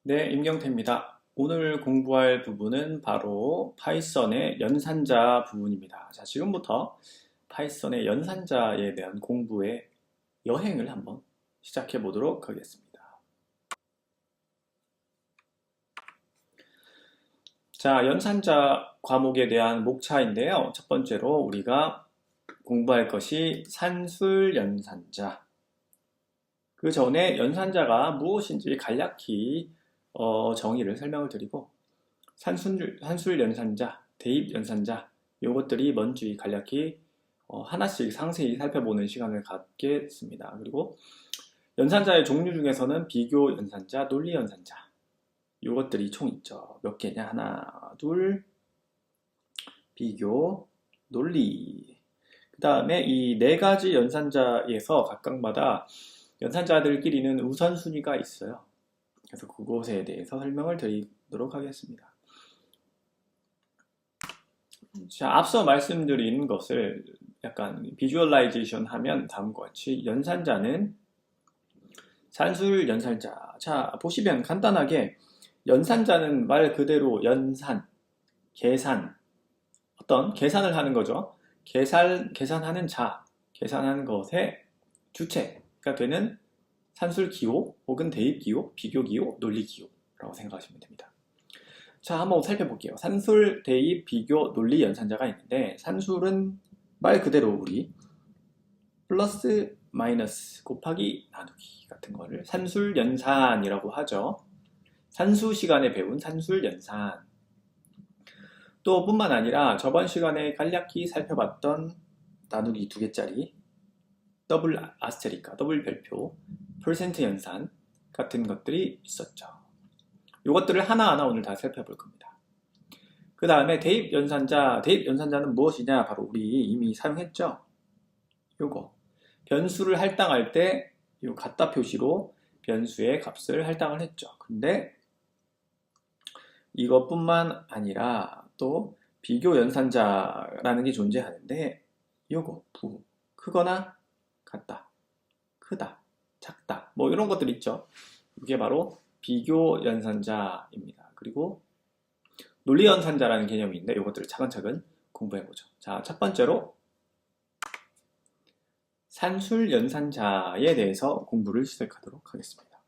네, 임경태입니다. 오늘 공부할 부분은 바로 파이썬의 연산자 부분입니다. 자, 지금부터 파이썬의 연산자에 대한 공부의 여행을 한번 시작해 보도록 하겠습니다. 자, 연산자 과목에 대한 목차인데요. 첫 번째로 우리가 공부할 것이 산술 연산자. 그 전에 연산자가 무엇인지 간략히 정의를 설명을 드리고 산술 연산자, 대입 연산자 이것들이 뭔지 간략히 하나씩 상세히 살펴보는 시간을 갖겠습니다. 그리고 연산자의 종류 중에서는 비교 연산자, 논리 연산자 이것들이 총 있죠. 몇 개냐? 하나, 둘, 비교, 논리. 그 다음에 이 네 가지 연산자에서 각각마다 연산자들끼리는 우선순위가 있어요. 그래서 그것에 대해서 설명을 드리도록 하겠습니다. 자, 앞서 말씀드린 것을 약간 비주얼라이제이션 하면 다음과 같이 연산자는 산술 연산자. 자, 보시면 간단하게 연산자는 말 그대로 연산, 계산, 어떤 계산을 하는 거죠. 계산하는 자, 계산하는 것의 주체가 되는 산술 기호 혹은 대입 기호, 비교 기호, 논리 기호라고 생각하시면 됩니다. 자, 한번 살펴볼게요. 산술, 대입, 비교, 논리 연산자가 있는데 산술은 말 그대로 우리 플러스, 마이너스, 곱하기, 나누기 같은 거를 산술 연산이라고 하죠. 산수 시간에 배운 산술 연산. 또 뿐만 아니라 저번 시간에 간략히 살펴봤던 나누기 2개짜리 더블 아스테리카, 더블 별표, 퍼센트 연산 같은 것들이 있었죠. 이것들을 하나하나 오늘 다 살펴볼 겁니다. 그 다음에 대입 연산자는 무엇이냐? 바로 우리 이미 사용했죠. 요거 변수를 할당할 때 이 갖다 표시로 변수의 값을 할당을 했죠. 근데 이것뿐만 아니라 또 비교 연산자라는 게 존재하는데 요거 크거나 같다, 크다, 작다 뭐 이런 것들 있죠. 이게 바로 비교 연산자입니다. 그리고 논리 연산자라는 개념이 있는데 이것들을 차근차근 공부해보죠. 자, 첫 번째로 산술 연산자에 대해서 공부를 시작하도록 하겠습니다.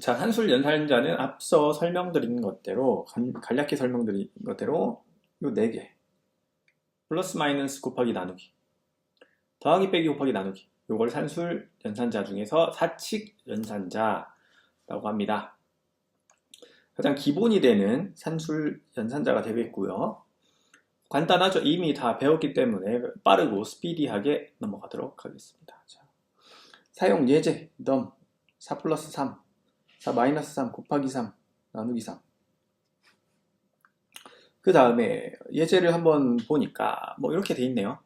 자, 산술 연산자는 앞서 설명드린 것대로 간략히 설명드린 것대로 요 4개 플러스 마이너스 곱하기 나누기 더하기 빼기 곱하기 나누기 요걸 산술 연산자 중에서 사칙 연산자라고 합니다. 가장 기본이 되는 산술 연산자가 되겠고요. 간단하죠. 이미 다 배웠기 때문에 빠르고 스피디하게 넘어가도록 하겠습니다. 자, 사용 예제 넘 4 플러스 3 4 마이너스 3 곱하기 3 나누기 3. 그 다음에 예제를 한번 보니까 뭐 이렇게 돼 있네요.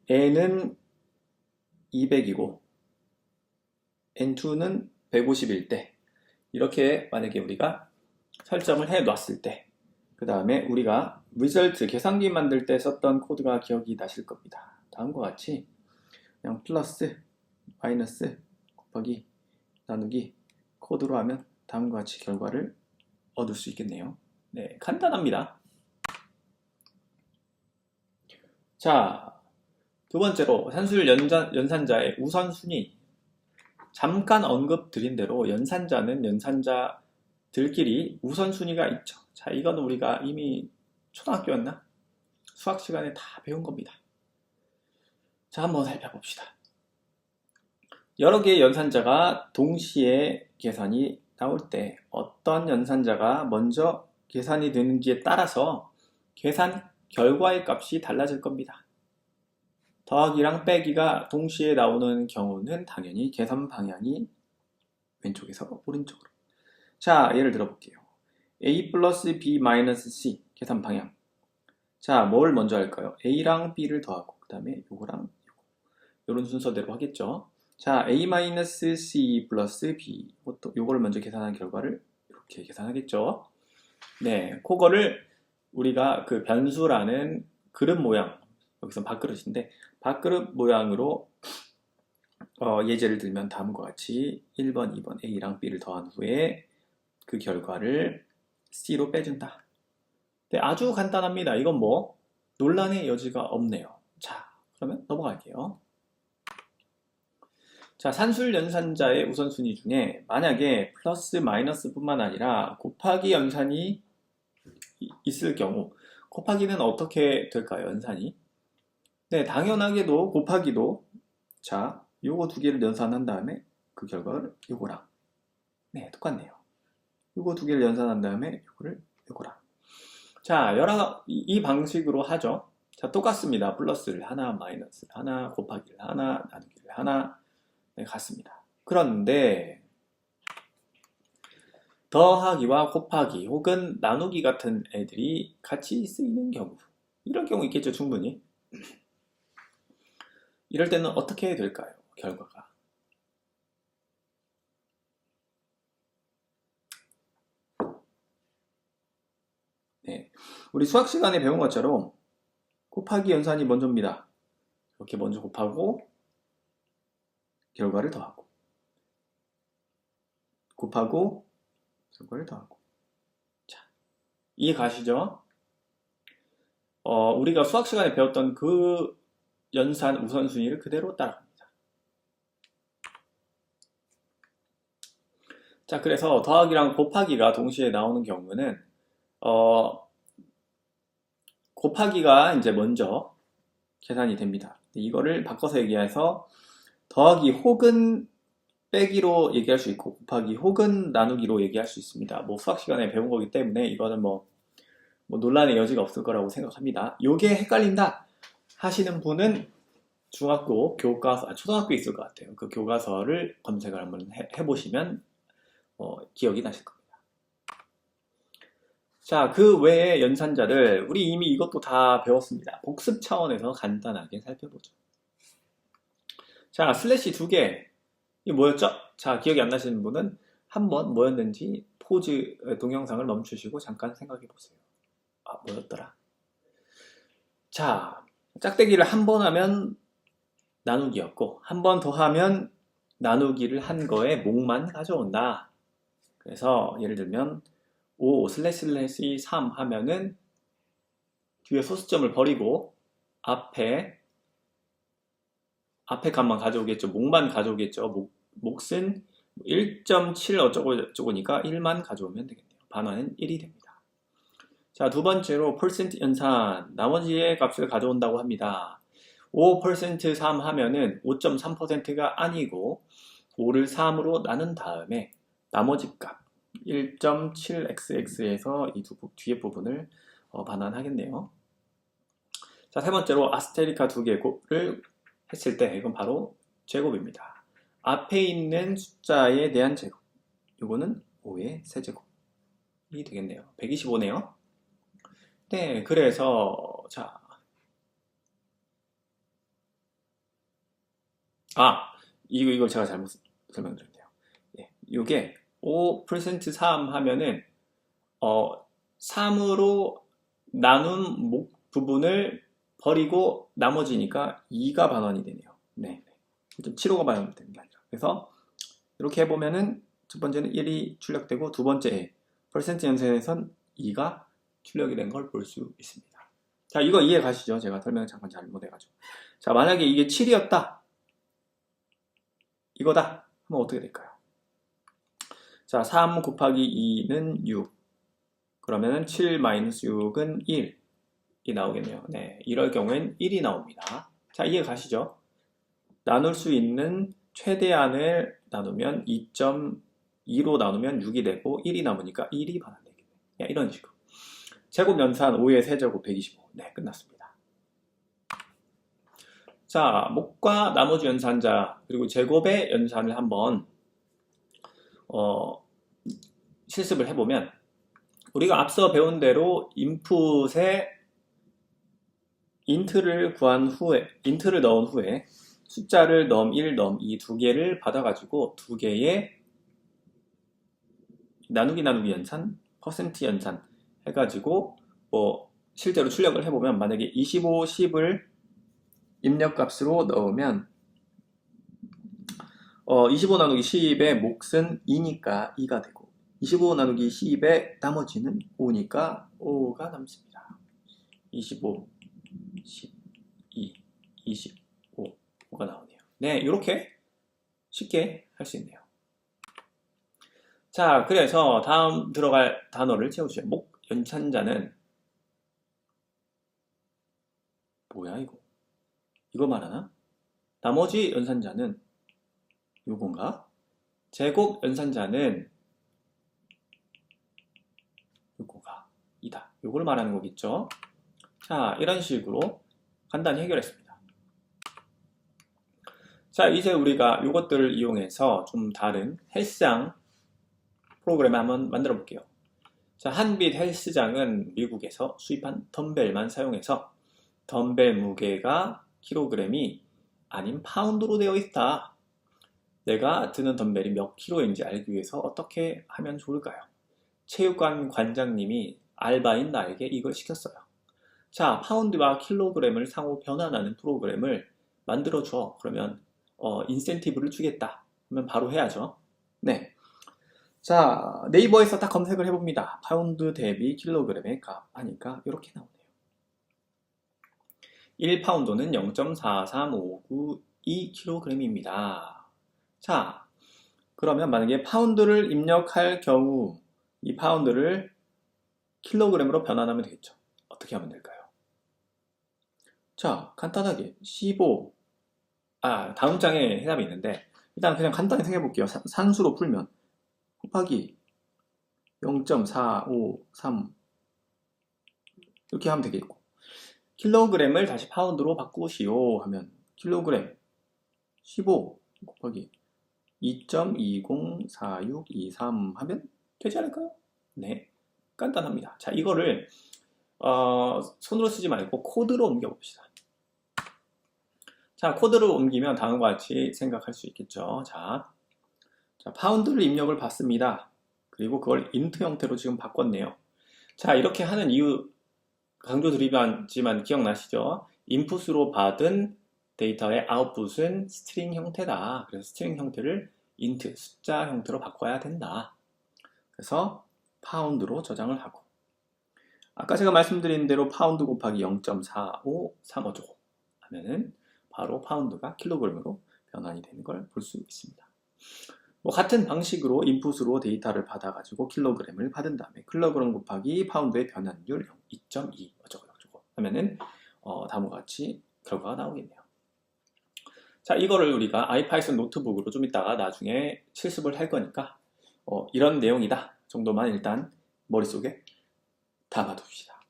n은 200이고 n2는 150일 때 이렇게 만약에 우리가 설정을 해 놨을 때 그 다음에 우리가 리절트 계산기 만들 때 썼던 코드가 기억이 나실 겁니다. 다음과 같이 그냥 플러스 마이너스 곱하기 나누기 코드로 하면 다음과 같이 결과를 얻을 수 있겠네요. 네, 간단합니다. 자, 두 번째로 산술 연산자의 우선순위. 잠깐 언급드린 대로 연산자는 연산자들끼리 우선순위가 있죠. 자, 이건 우리가 이미 초등학교였나? 수학 시간에 다 배운 겁니다. 자, 한번 살펴봅시다. 여러 개의 연산자가 동시에 계산이 나올 때 어떤 연산자가 먼저 계산이 되는지에 따라서 계산 결과의 값이 달라질 겁니다. 더하기랑 빼기가 동시에 나오는 경우는 당연히 계산 방향이 왼쪽에서 오른쪽으로. 자, 예를 들어볼게요. A 플러스 B 마이너스 C 계산 방향. 자, 뭘 먼저 할까요? A랑 B를 더하고 그 다음에 요거랑 요거. 요런 순서대로 하겠죠. 자, A 마이너스 C 플러스 B 요거를 먼저 계산한 결과를 이렇게 계산하겠죠. 네, 그거를 우리가 그 변수라는 그릇 모양, 여기서 밥그릇인데 밥그릇 모양으로 예제를 들면 다음과 같이 1번, 2번 A랑 B를 더한 후에 그 결과를 C로 빼준다. 네, 아주 간단합니다. 이건 뭐 논란의 여지가 없네요. 자, 그러면 넘어갈게요. 자, 산술 연산자의 우선순위 중에 만약에 플러스 마이너스 뿐만 아니라 곱하기 연산이 있을 경우 곱하기는 어떻게 될까요? 연산이? 네, 당연하게도 곱하기도 자, 요거 두 개를 연산한 다음에 그 결과를 요거랑 네, 똑같네요. 요거 두 개를 연산한 다음에 요거랑 자, 이 방식으로 하죠. 자, 똑같습니다. 플러스를 하나, 마이너스를 하나, 곱하기를 하나, 나누기를 하나 네, 같습니다. 그런데 더하기와 곱하기 혹은 나누기 같은 애들이 같이 쓰이는 경우 이런 경우 있겠죠, 충분히. 이럴 때는 어떻게 해야 될까요? 결과가. 네, 우리 수학 시간에 배운 것처럼 곱하기 연산이 먼저입니다. 이렇게 먼저 곱하고 결과를 더하고 곱하고 결과를 더하고 자, 이해 가시죠? 우리가 수학 시간에 배웠던 그 연산 우선순위를 그대로 따라갑니다. 자, 그래서 더하기랑 곱하기가 동시에 나오는 경우는 곱하기가 이제 먼저 계산이 됩니다. 이거를 바꿔서 얘기해서 더하기 혹은 빼기로 얘기할 수 있고 곱하기 혹은 나누기로 얘기할 수 있습니다. 뭐 수학 시간에 배운 거기 때문에 이거는 뭐 논란의 여지가 없을 거라고 생각합니다. 요게 헷갈린다 하시는 분은 중학교 교과서, 초등학교에 있을 것 같아요. 그 교과서를 검색을 한번 해보시면 기억이 나실 겁니다. 자, 그 외의 연산자를 우리 이미 이것도 다 배웠습니다. 복습 차원에서 간단하게 살펴보죠. 자, 슬래시 2개. 이게 뭐였죠? 자, 기억이 안 나시는 분은 한번 뭐였는지 포즈 동영상을 멈추시고 잠깐 생각해 보세요. 아, 뭐였더라? 자, 짝대기를 한 번 하면 나누기였고 한 번 더 하면 나누기를 한 거에 목만 가져온다. 그래서 예를 들면 5 슬래시 3 하면은 뒤에 소수점을 버리고 앞에 값만 가져오겠죠. 목만 가져오겠죠. 몫은 1.7 어쩌고 저쩌고니까 1만 가져오면 되겠네요. 반환은 1이 됩니다. 자, 두 번째로 % 연산, 나머지의 값을 가져온다고 합니다. 5% 3 하면은 5.3%가 아니고 5를 3으로 나눈 다음에 나머지 값 1.7xx에서 이 뒤에 부분을 반환하겠네요. 자, 세 번째로 아스테리카 두 개를 했을 때 이건 바로 제곱입니다. 앞에 있는 숫자에 대한 제곱. 이거는 5의 세제곱이 되겠네요. 125네요. 네, 그래서 자, 이거 제가 잘못 설명드렸네요. 예, 이게 5% 3 하면은 3으로 나눈 부분을 버리고 나머지니까 2가 반환이 되네요. 네, 1.75가 반환이 되는 게 아니라. 그래서 이렇게 해보면은 첫 번째는 1이 출력되고 두 번째 퍼센트 연산에선 2가 출력이 된 걸 볼 수 있습니다. 자, 이거 이해 가시죠? 제가 설명을 잠깐 잘못해가지고. 자, 만약에 이게 7이었다. 이거다. 하면 어떻게 될까요? 자, 3 곱하기 2는 6. 그러면은 7 마이너스 6은 1. 이 나오겠네요. 네, 이럴 경우엔 1이 나옵니다. 자, 이해 가시죠? 나눌 수 있는 최대한을 나누면 2.2로 나누면 6이 되고 1이 남으니까 1이 반환되겠네요. 이런 식으로. 제곱 연산 5의 세제곱 125. 네, 끝났습니다. 자, 목과 나머지 연산자 그리고 제곱의 연산을 한번 실습을 해보면 우리가 앞서 배운 대로 인풋에 인트를 넣은 후에 숫자를 넘 1, 넘 2 두 개를 받아가지고 두 개의 나누기 연산, 퍼센트 연산 해가지고 실제로 출력을 해보면 만약에 25, 10을 입력값으로 넣으면 25 나누기 10의 몫은 2니까 2가 되고 25 나누기 10의 나머지는 5니까 5가 남습니다. 25, 12, 25, 5가 나오네요. 네, 이렇게 쉽게 할 수 있네요. 자, 그래서 다음 들어갈 단어를 채우시죠. 목 연산자는 뭐야 이거? 이거 말하나? 나머지 연산자는 요건가? 제곱 연산자는 요거가 이다. 요걸 말하는 거겠죠? 자, 이런 식으로 간단히 해결했습니다. 자, 이제 우리가 요것들을 이용해서 좀 다른 헬스장 프로그램을 한번 만들어 볼게요. 자, 한빛 헬스장은 미국에서 수입한 덤벨만 사용해서 덤벨 무게가 킬로그램이 아닌 파운드로 되어 있다. 내가 드는 덤벨이 몇 킬로인지 알기 위해서 어떻게 하면 좋을까요? 체육관 관장님이 알바인 나에게 이걸 시켰어요. 자, 파운드와 킬로그램을 상호 변환하는 프로그램을 만들어줘. 그러면 인센티브를 주겠다. 그러면 바로 해야죠. 네. 자, 네이버에서 딱 검색을 해봅니다. 파운드 대비 킬로그램의 값 하니까 이렇게 나오네요. 1파운드는 0.43592kg입니다. 자, 그러면 만약에 파운드를 입력할 경우 이 파운드를 킬로그램으로 변환하면 되겠죠. 어떻게 하면 될까요? 자, 간단하게 15, 다음 장에 해답이 있는데 일단 그냥 간단히 생각해 볼게요. 산수로 풀면 곱하기 0.453 이렇게 하면 되겠고 킬로그램을 다시 파운드로 바꾸시오 하면 킬로그램 15 곱하기 2.204623 하면 되지 않을까요? 네, 간단합니다. 자, 이거를 손으로 쓰지 말고 코드로 옮겨 봅시다. 자, 코드로 옮기면 다음과 같이 생각할 수 있겠죠. 자, 파운드를 입력을 받습니다. 그리고 그걸 인트 형태로 지금 바꿨네요. 자, 이렇게 하는 이유 강조드리지만 기억나시죠? 인풋으로 받은 데이터의 아웃풋은 스트링 형태다. 그래서 스트링 형태를 인트, 숫자 형태로 바꿔야 된다. 그래서 파운드로 저장을 하고 아까 제가 말씀드린 대로 파운드 곱하기 0.45355 하면은 바로 파운드가 킬로그램으로 변환이 되는 걸 볼 수 있습니다. 같은 방식으로 인풋으로 데이터를 받아가지고 킬로그램을 받은 다음에 킬로그램 곱하기 파운드의 변환율 2.2 어쩌고저쩌고 하면은 다음과 같이 결과가 나오겠네요. 자, 이거를 우리가 아이파이썬 노트북으로 좀 이따가 나중에 실습을 할 거니까 이런 내용이다 정도만 일단 머릿속에 담아둡시다.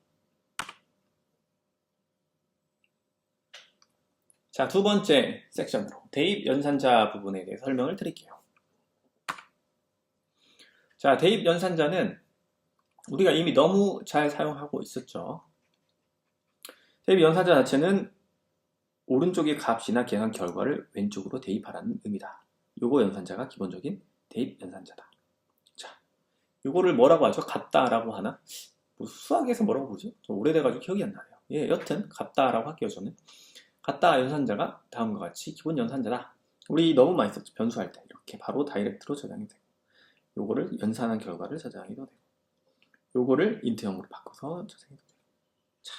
자, 두 번째 섹션으로 대입 연산자 부분에 대해 설명을 드릴게요. 자, 대입 연산자는 우리가 이미 너무 잘 사용하고 있었죠. 대입 연산자 자체는 오른쪽의 값이나 계산 결과를 왼쪽으로 대입하라는 의미다. 요거 연산자가 기본적인 대입 연산자다. 자, 요거를 뭐라고 하죠? 같다라고 하나? 뭐 수학에서 뭐라고 보죠? 좀 오래돼가지고 기억이 안 나네요. 예, 여튼 같다라고 할게요. 저는 같다 연산자가 다음과 같이 기본 연산자다. 우리 너무 많이 썼죠. 변수할 때 이렇게 바로 다이렉트로 저장이 되고 요거를 연산한 결과를 저장해도 되고 요거를 인트형으로 바꿔서 저장해도 되고 자,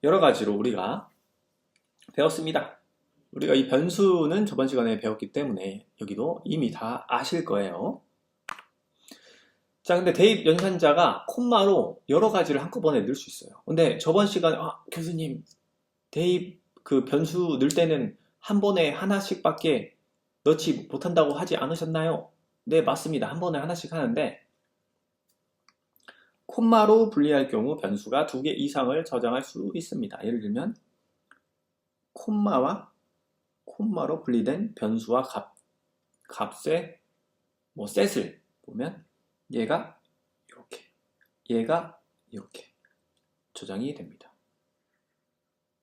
여러 가지로 우리가 배웠습니다. 우리가 이 변수는 저번 시간에 배웠기 때문에 여기도 이미 다 아실 거예요. 자, 근데 대입 연산자가 콤마로 여러 가지를 한꺼번에 넣을 수 있어요. 근데 저번 시간에 교수님 대입 그 변수 넣을 때는 한 번에 하나씩밖에 넣지 못한다고 하지 않으셨나요? 네, 맞습니다. 한 번에 하나씩 하는데 콤마로 분리할 경우 변수가 2개 이상을 저장할 수 있습니다. 예를 들면 콤마로 분리된 변수와 값의 셋을 보면 얘가 이렇게 저장이 됩니다.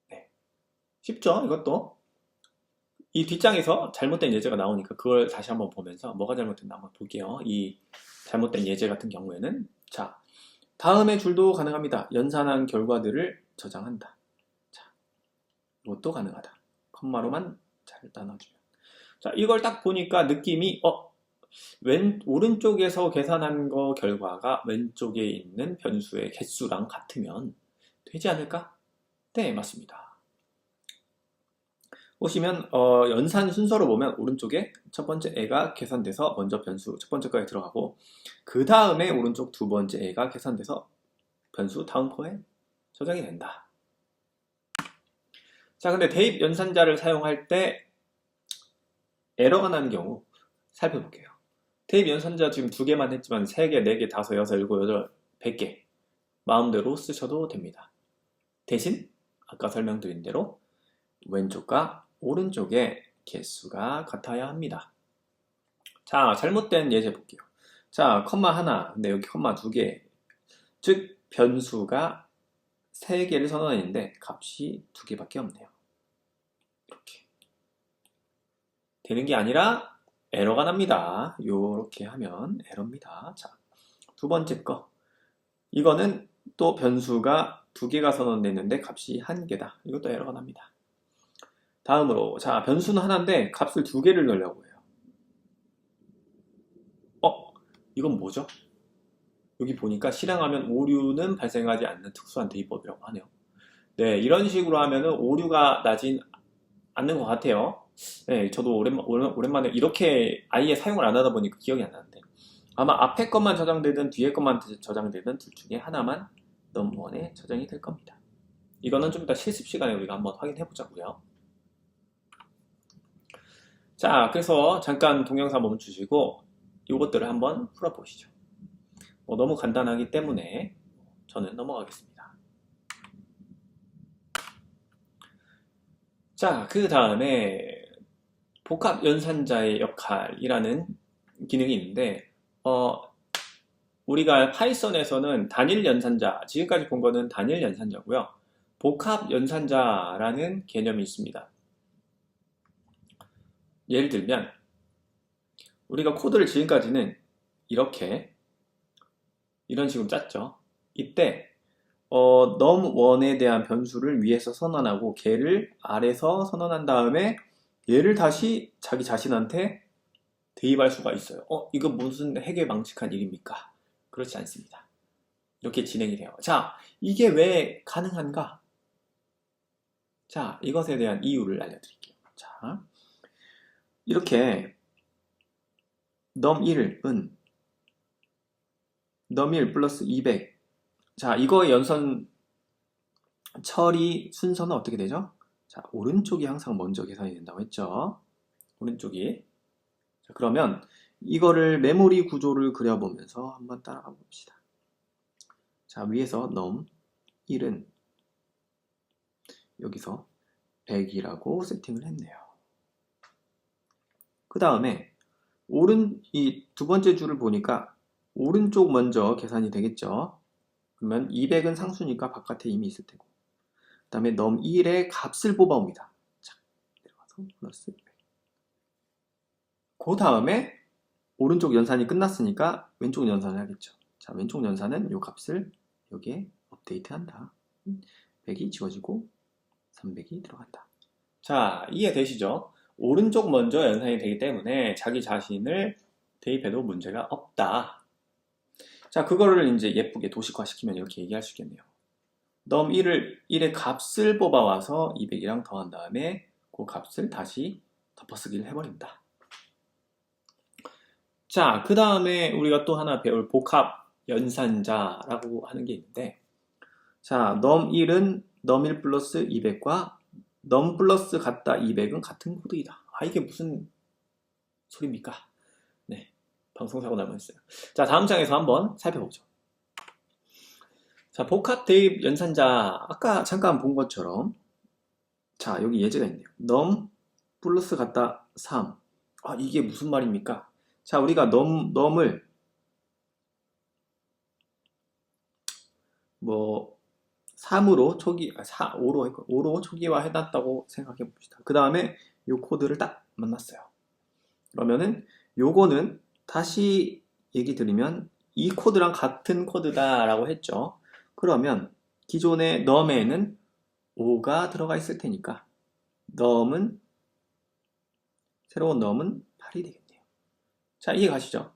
네. 쉽죠? 이것도 이 뒷장에서 잘못된 예제가 나오니까 그걸 다시 한번 보면서 뭐가 잘못됐나 한번 볼게요. 이 잘못된 예제 같은 경우에는 자, 다음의 줄도 가능합니다. 연산한 결과들을 저장한다. 자, 이것도 가능하다. 콤마로만 잘 나눠주면 자, 이걸 딱 보니까 느낌이 오른쪽에서 계산한 거 결과가 왼쪽에 있는 변수의 개수랑 같으면 되지 않을까? 네, 맞습니다. 보시면 연산 순서로 보면 오른쪽에 첫 번째 애가 계산돼서 먼저 변수 첫 번째 거에 들어가고 그 다음에 오른쪽 두 번째 애가 계산돼서 변수 다음 거에 저장이 된다. 자, 근데 대입 연산자를 사용할 때 에러가 나는 경우 살펴볼게요. 대입 연산자 지금 2개만 했지만 3개, 4개, 5, 6, 7, 8, 100개 마음대로 쓰셔도 됩니다. 대신 아까 설명드린 대로 왼쪽과 오른쪽의 개수가 같아야 합니다. 자, 잘못된 예제 볼게요. 자, 컴마 하나, 근데 여기 컴마 2개, 즉 변수가 3개를 선언했는데 값이 2개밖에 없네요. 이렇게 되는 게 아니라 에러가 납니다. 이렇게 하면 에러입니다. 자, 두 번째 거, 이거는 또 변수가 2개가 선언됐는데 값이 1개다. 이것도 에러가 납니다. 다음으로, 자, 변수는 하나인데 값을 2개를 넣으려고 해요. 이건 뭐죠? 여기 보니까 실행하면 오류는 발생하지 않는 특수한 대입법이라고 하네요. 네, 이런 식으로 하면은 오류가 나진 않는 것 같아요. 네, 저도 오랜만에 이렇게 아예 사용을 안 하다 보니까 기억이 안 나는데 아마 앞에 것만 저장되든 뒤에 것만 저장되든 둘 중에 하나만 넘1에 저장이 될 겁니다. 이거는 좀 이따 실습 시간에 우리가 한번 확인해 보자고요. 자, 그래서 잠깐 동영상 멈추시고 이것들을 한번 풀어보시죠. 너무 간단하기 때문에 저는 넘어가겠습니다. 자, 그 다음에 복합 연산자의 역할이라는 기능이 있는데 우리가 파이썬에서는 단일 연산자, 지금까지 본 거는 단일 연산자고요. 복합 연산자라는 개념이 있습니다. 예를 들면 우리가 코드를 지금까지는 이런 식으로 짰죠. 이때 num1에 대한 변수를 위에서 선언하고 걔를 아래서 선언한 다음에 얘를 다시 자기 자신한테 대입할 수가 있어요. 이거 무슨 해괴망측한 일입니까? 그렇지 않습니다. 이렇게 진행이 돼요. 자, 이게 왜 가능한가? 자, 이것에 대한 이유를 알려드릴게요. 자, 이렇게 num1은 num1 플러스 200. 자, 이거의 연산 처리 순서는 어떻게 되죠? 자, 오른쪽이 항상 먼저 계산이 된다고 했죠. 오른쪽이. 자, 그러면 이거를 메모리 구조를 그려보면서 한번 따라가 봅시다. 자, 위에서 num1은 여기서 100이라고 세팅을 했네요. 그 다음에 이 두 번째 줄을 보니까 오른쪽 먼저 계산이 되겠죠. 그러면 200은 상수니까 바깥에 이미 있을 테고 그 다음에 num1의 값을 뽑아옵니다. 자, 내려가서 플러스 200. 그 다음에 오른쪽 연산이 끝났으니까 왼쪽 연산을 하겠죠. 자, 왼쪽 연산은 이 값을 여기에 업데이트한다. 100이 지워지고 300이 들어간다. 자, 이해되시죠? 오른쪽 먼저 연산이 되기 때문에 자기 자신을 대입해도 문제가 없다. 자, 그거를 이제 예쁘게 도식화시키면 이렇게 얘기할 수 있겠네요. num1의 값을 뽑아와서 200이랑 더한 다음에 그 값을 다시 덮어쓰기를 해버린다. 자, 그 다음에 우리가 또 하나 배울 복합 연산자라고 하는 게 있는데, 자, num1은 num1 플러스 200과 num 플러스 같다 200은 같은 코드이다. 이게 무슨 소리입니까? 네, 방송사고 날 뻔했어요. 자, 다음 장에서 한번 살펴보죠. 자, 복합 대입 연산자, 아까 잠깐 본 것처럼, 자, 여기 예제가 있네요. num 플러스 같다 3. 이게 무슨 말입니까? 자, 우리가 num을 3으로 5로 초기화 해놨다고 생각해 봅시다. 그 다음에 이 코드를 딱 만났어요. 그러면은 요거는 다시 얘기 드리면 이 코드랑 같은 코드다 라고 했죠. 그러면 기존의 num에는 5가 들어가 있을 테니까 num은 새로운 놈은 8이 되겠네요. 자, 이해 가시죠?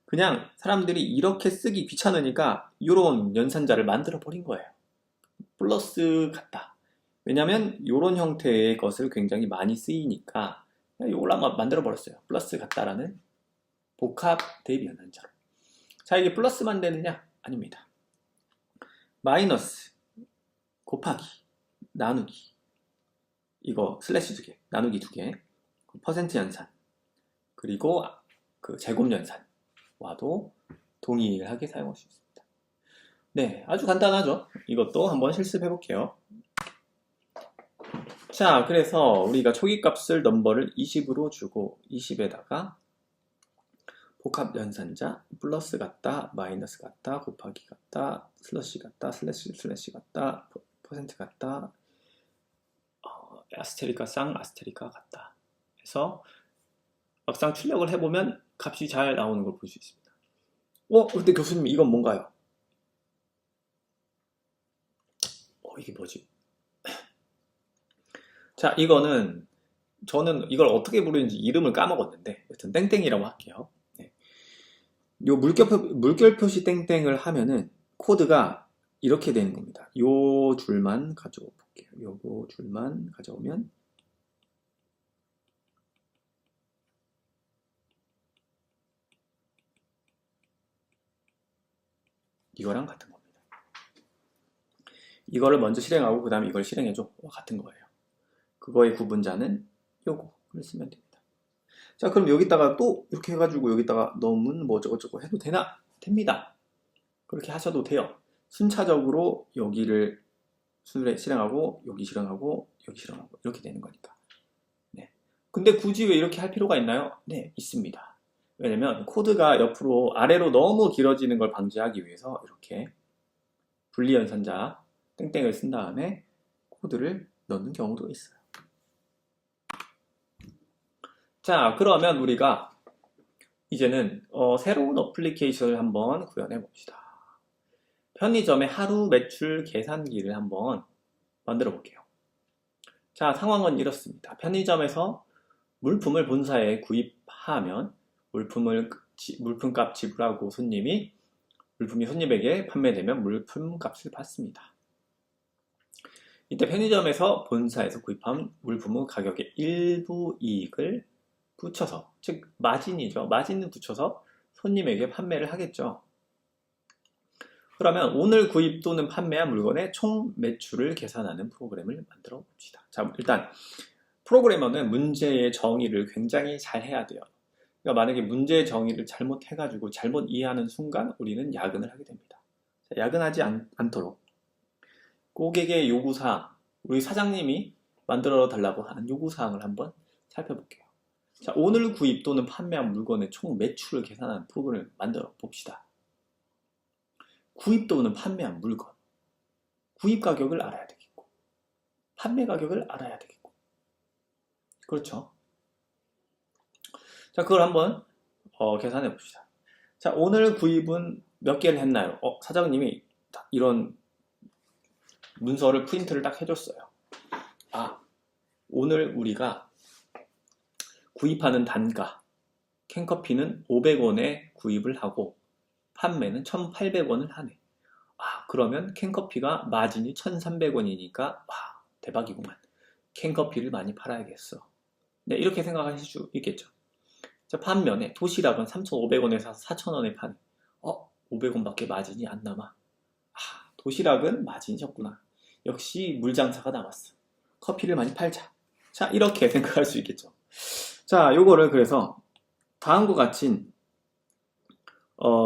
그냥 사람들이 이렇게 쓰기 귀찮으니까 이런 연산자를 만들어 버린 거예요. 플러스 같다. 왜냐면 이런 형태의 것을 굉장히 많이 쓰이니까 이걸 한번 만들어 버렸어요. 플러스 같다라는 복합 대입 연산자로. 자, 이게 플러스만 되느냐? 아닙니다. 마이너스, 곱하기, 나누기, 이거 슬래시 2개, 나누기 2개, 퍼센트 연산, 그리고 그 제곱 연산와도 동일하게 사용할 수 있습니다. 네, 아주 간단하죠? 이것도 한번 실습해 볼게요. 자, 그래서 우리가 초기값을 넘버를 20으로 주고 20에다가 복합 연산자 플러스 같다, 마이너스 같다, 곱하기 같다, 슬러시 같다, 슬래시 같다, 퍼센트 같다, 아스테리카 쌍 아스테리카 같다 해서 막상 출력을 해보면 값이 잘 나오는 걸 볼 수 있습니다. 근데 교수님 이건 뭔가요? 이게 뭐지? 자, 이거는 저는 이걸 어떻게 부르는지 이름을 까먹었는데 여튼 땡땡이라고 할게요. 네. 요 물결 표시 땡땡을 하면은 코드가 이렇게 되는 겁니다. 요 줄만 가져오 볼게요. 요거 줄만 가져오면 이거랑 같은 겁니다. 이거를 먼저 실행하고 그 다음에 이걸 실행해줘. 같은 거예요. 그거의 구분자는 요거를 쓰면 됩니다. 자, 그럼 여기다가 또 이렇게 해가지고 여기다가 넣으면 뭐 저거저거 해도 되나? 됩니다. 그렇게 하셔도 돼요. 순차적으로 여기를 실행하고 여기 실행하고 여기 실행하고 이렇게 되는 거니까. 네. 근데 굳이 왜 이렇게 할 필요가 있나요? 네, 있습니다. 왜냐면 코드가 옆으로 아래로 너무 길어지는 걸 방지하기 위해서 이렇게 분리연산자 땡땡을 쓴 다음에 코드를 넣는 경우도 있어요. 자, 그러면 우리가 이제는 새로운 어플리케이션을 한번 구현해 봅시다. 편의점의 하루 매출 계산기를 한번 만들어 볼게요. 자, 상황은 이렇습니다. 편의점에서 물품을 본사에 구입하면 물품값 지불하고 물품이 손님에게 판매되면 물품값을 받습니다. 이때 편의점에서 본사에서 구입한 물품의 가격의 일부 이익을 붙여서, 즉 마진이죠. 마진을 붙여서 손님에게 판매를 하겠죠. 그러면 오늘 구입 또는 판매한 물건의 총 매출을 계산하는 프로그램을 만들어 봅시다. 자, 일단 프로그래머는 문제의 정의를 굉장히 잘 해야 돼요. 그러니까 만약에 문제의 정의를 잘못해가지고 잘못 이해하는 순간 우리는 야근을 하게 됩니다. 자, 야근하지 않도록 고객의 요구사항, 우리 사장님이 만들어 달라고 하는 요구사항을 한번 살펴볼게요. 자, 오늘 구입 또는 판매한 물건의 총 매출을 계산하는 프로그램을 만들어 봅시다. 구입 또는 판매한 물건, 구입 가격을 알아야 되겠고 판매 가격을 알아야 되겠고, 그렇죠? 자, 그걸 한번 계산해 봅시다. 자, 오늘 구입은 몇 개를 했나요? 사장님이 이런 문서를 프린트를 딱 해줬어요. 오늘 우리가 구입하는 단가, 캔커피는 500원에 구입을 하고 판매는 1,800원을 하네. 그러면 캔커피가 마진이 1,300원이니까 대박이구만. 캔커피를 많이 팔아야겠어. 네, 이렇게 생각하실 수 있겠죠. 자, 반면에 도시락은 3,500원에서 4,000원에 파네. 500원밖에 마진이 안 남아. 도시락은 마진이 적구나. 역시 물장사가 남았어. 커피를 많이 팔자. 자, 이렇게 생각할 수 있겠죠. 자, 요거를 그래서 다음과 같이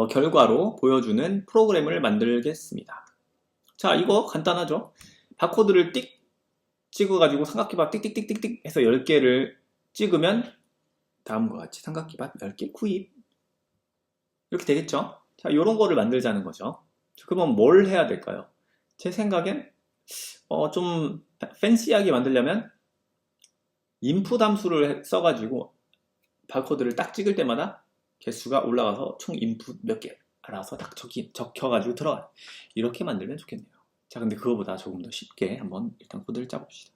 결과로 보여주는 프로그램을 만들겠습니다. 자, 이거 간단하죠? 바코드를 띡 찍어가지고 삼각기밥 띡띡띡띡띡 해서 10개를 찍으면 다음과 같이 삼각기밥 10개 구입. 이렇게 되겠죠? 자, 요런 거를 만들자는 거죠. 그러면 뭘 해야 될까요? 제 생각엔 좀 팬시하게 만들려면 인풋 함수를 써가지고 바코드를 딱 찍을 때마다 개수가 올라가서 총 인풋 몇 개 알아서 딱 적혀가지고 들어가요. 이렇게 만들면 좋겠네요. 자, 근데 그거보다 조금 더 쉽게 한번 일단 코드를 짜봅시다.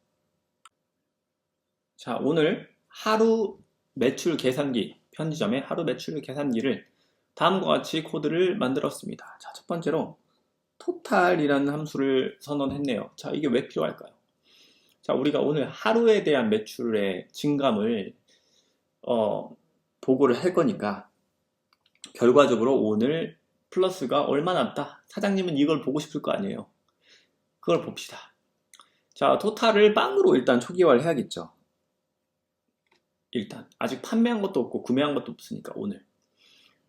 자, 오늘 하루 매출 계산기, 편의점의 하루 매출 계산기를 다음과 같이 코드를 만들었습니다. 자, 첫 번째로 토탈이라는 함수를 선언했네요. 자, 이게 왜 필요할까요? 자, 우리가 오늘 하루에 대한 매출의 증감을 보고를 할 거니까 결과적으로 오늘 플러스가 얼마 났다. 사장님은 이걸 보고 싶을 거 아니에요. 그걸 봅시다. 자, 토탈을 빵으로 일단 초기화를 해야겠죠. 일단 아직 판매한 것도 없고 구매한 것도 없으니까 오늘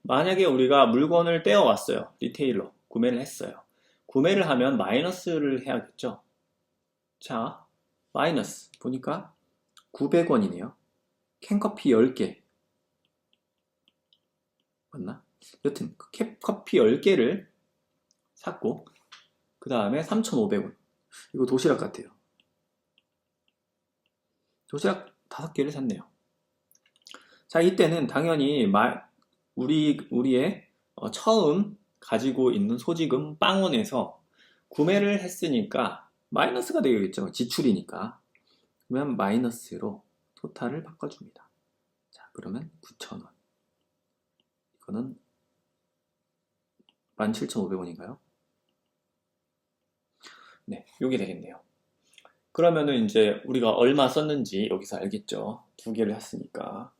만약에 우리가 물건을 떼어왔어요. 리테일러 구매를 했어요. 구매를 하면 마이너스를 해야겠죠. 자, 마이너스 보니까 900원이네요. 캔커피 10개 맞나? 여튼 캔커피 10개를 샀고 그 다음에 3,500원. 이거 도시락 같아요. 도시락 5개를 샀네요. 자, 이때는 당연히 우리의 처음 가지고 있는 소지금 빵원에서 구매를 했으니까 마이너스가 되겠죠. 지출이니까. 그러면 마이너스로 토탈을 바꿔줍니다. 자, 그러면 9,000원. 이거는 17,500원인가요? 네, 요게 되겠네요. 그러면은 이제 우리가 얼마 썼는지 여기서 알겠죠. 2개를 했으니까.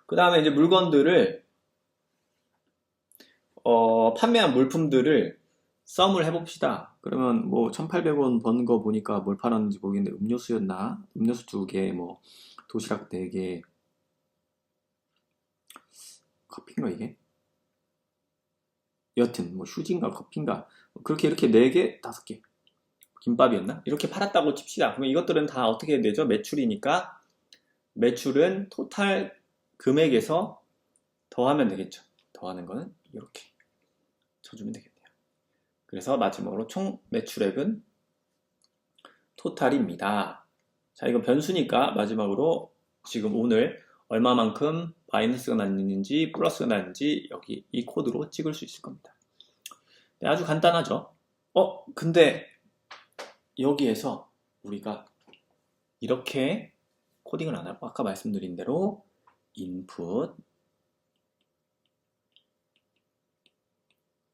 그 다음에 이제 물건들을 판매한 물품들을 썸을 해봅시다. 그러면 뭐 1,800원 번 거 보니까 뭘 팔았는지 모르겠는데 음료수였나? 음료수 2개, 뭐 도시락 4개, 커피인가 이게? 여튼 뭐 휴지인가 커피인가 그렇게 이렇게 4개, 5개 김밥이었나? 이렇게 팔았다고 칩시다. 그러면 이것들은 다 어떻게 해야 되죠? 매출이니까 매출은 토탈 금액에서 더하면 되겠죠. 더하는 거는 이렇게 쳐주면 되겠네요. 그래서 마지막으로 총 매출액은 토탈입니다. 자, 이건 변수니까 마지막으로 지금 오늘 얼마만큼 마이너스가 났는지 플러스가 났는지 여기 이 코드로 찍을 수 있을 겁니다. 네, 아주 간단하죠. 근데 여기에서 우리가 이렇게 코딩을 안 하고 아까 말씀드린 대로 input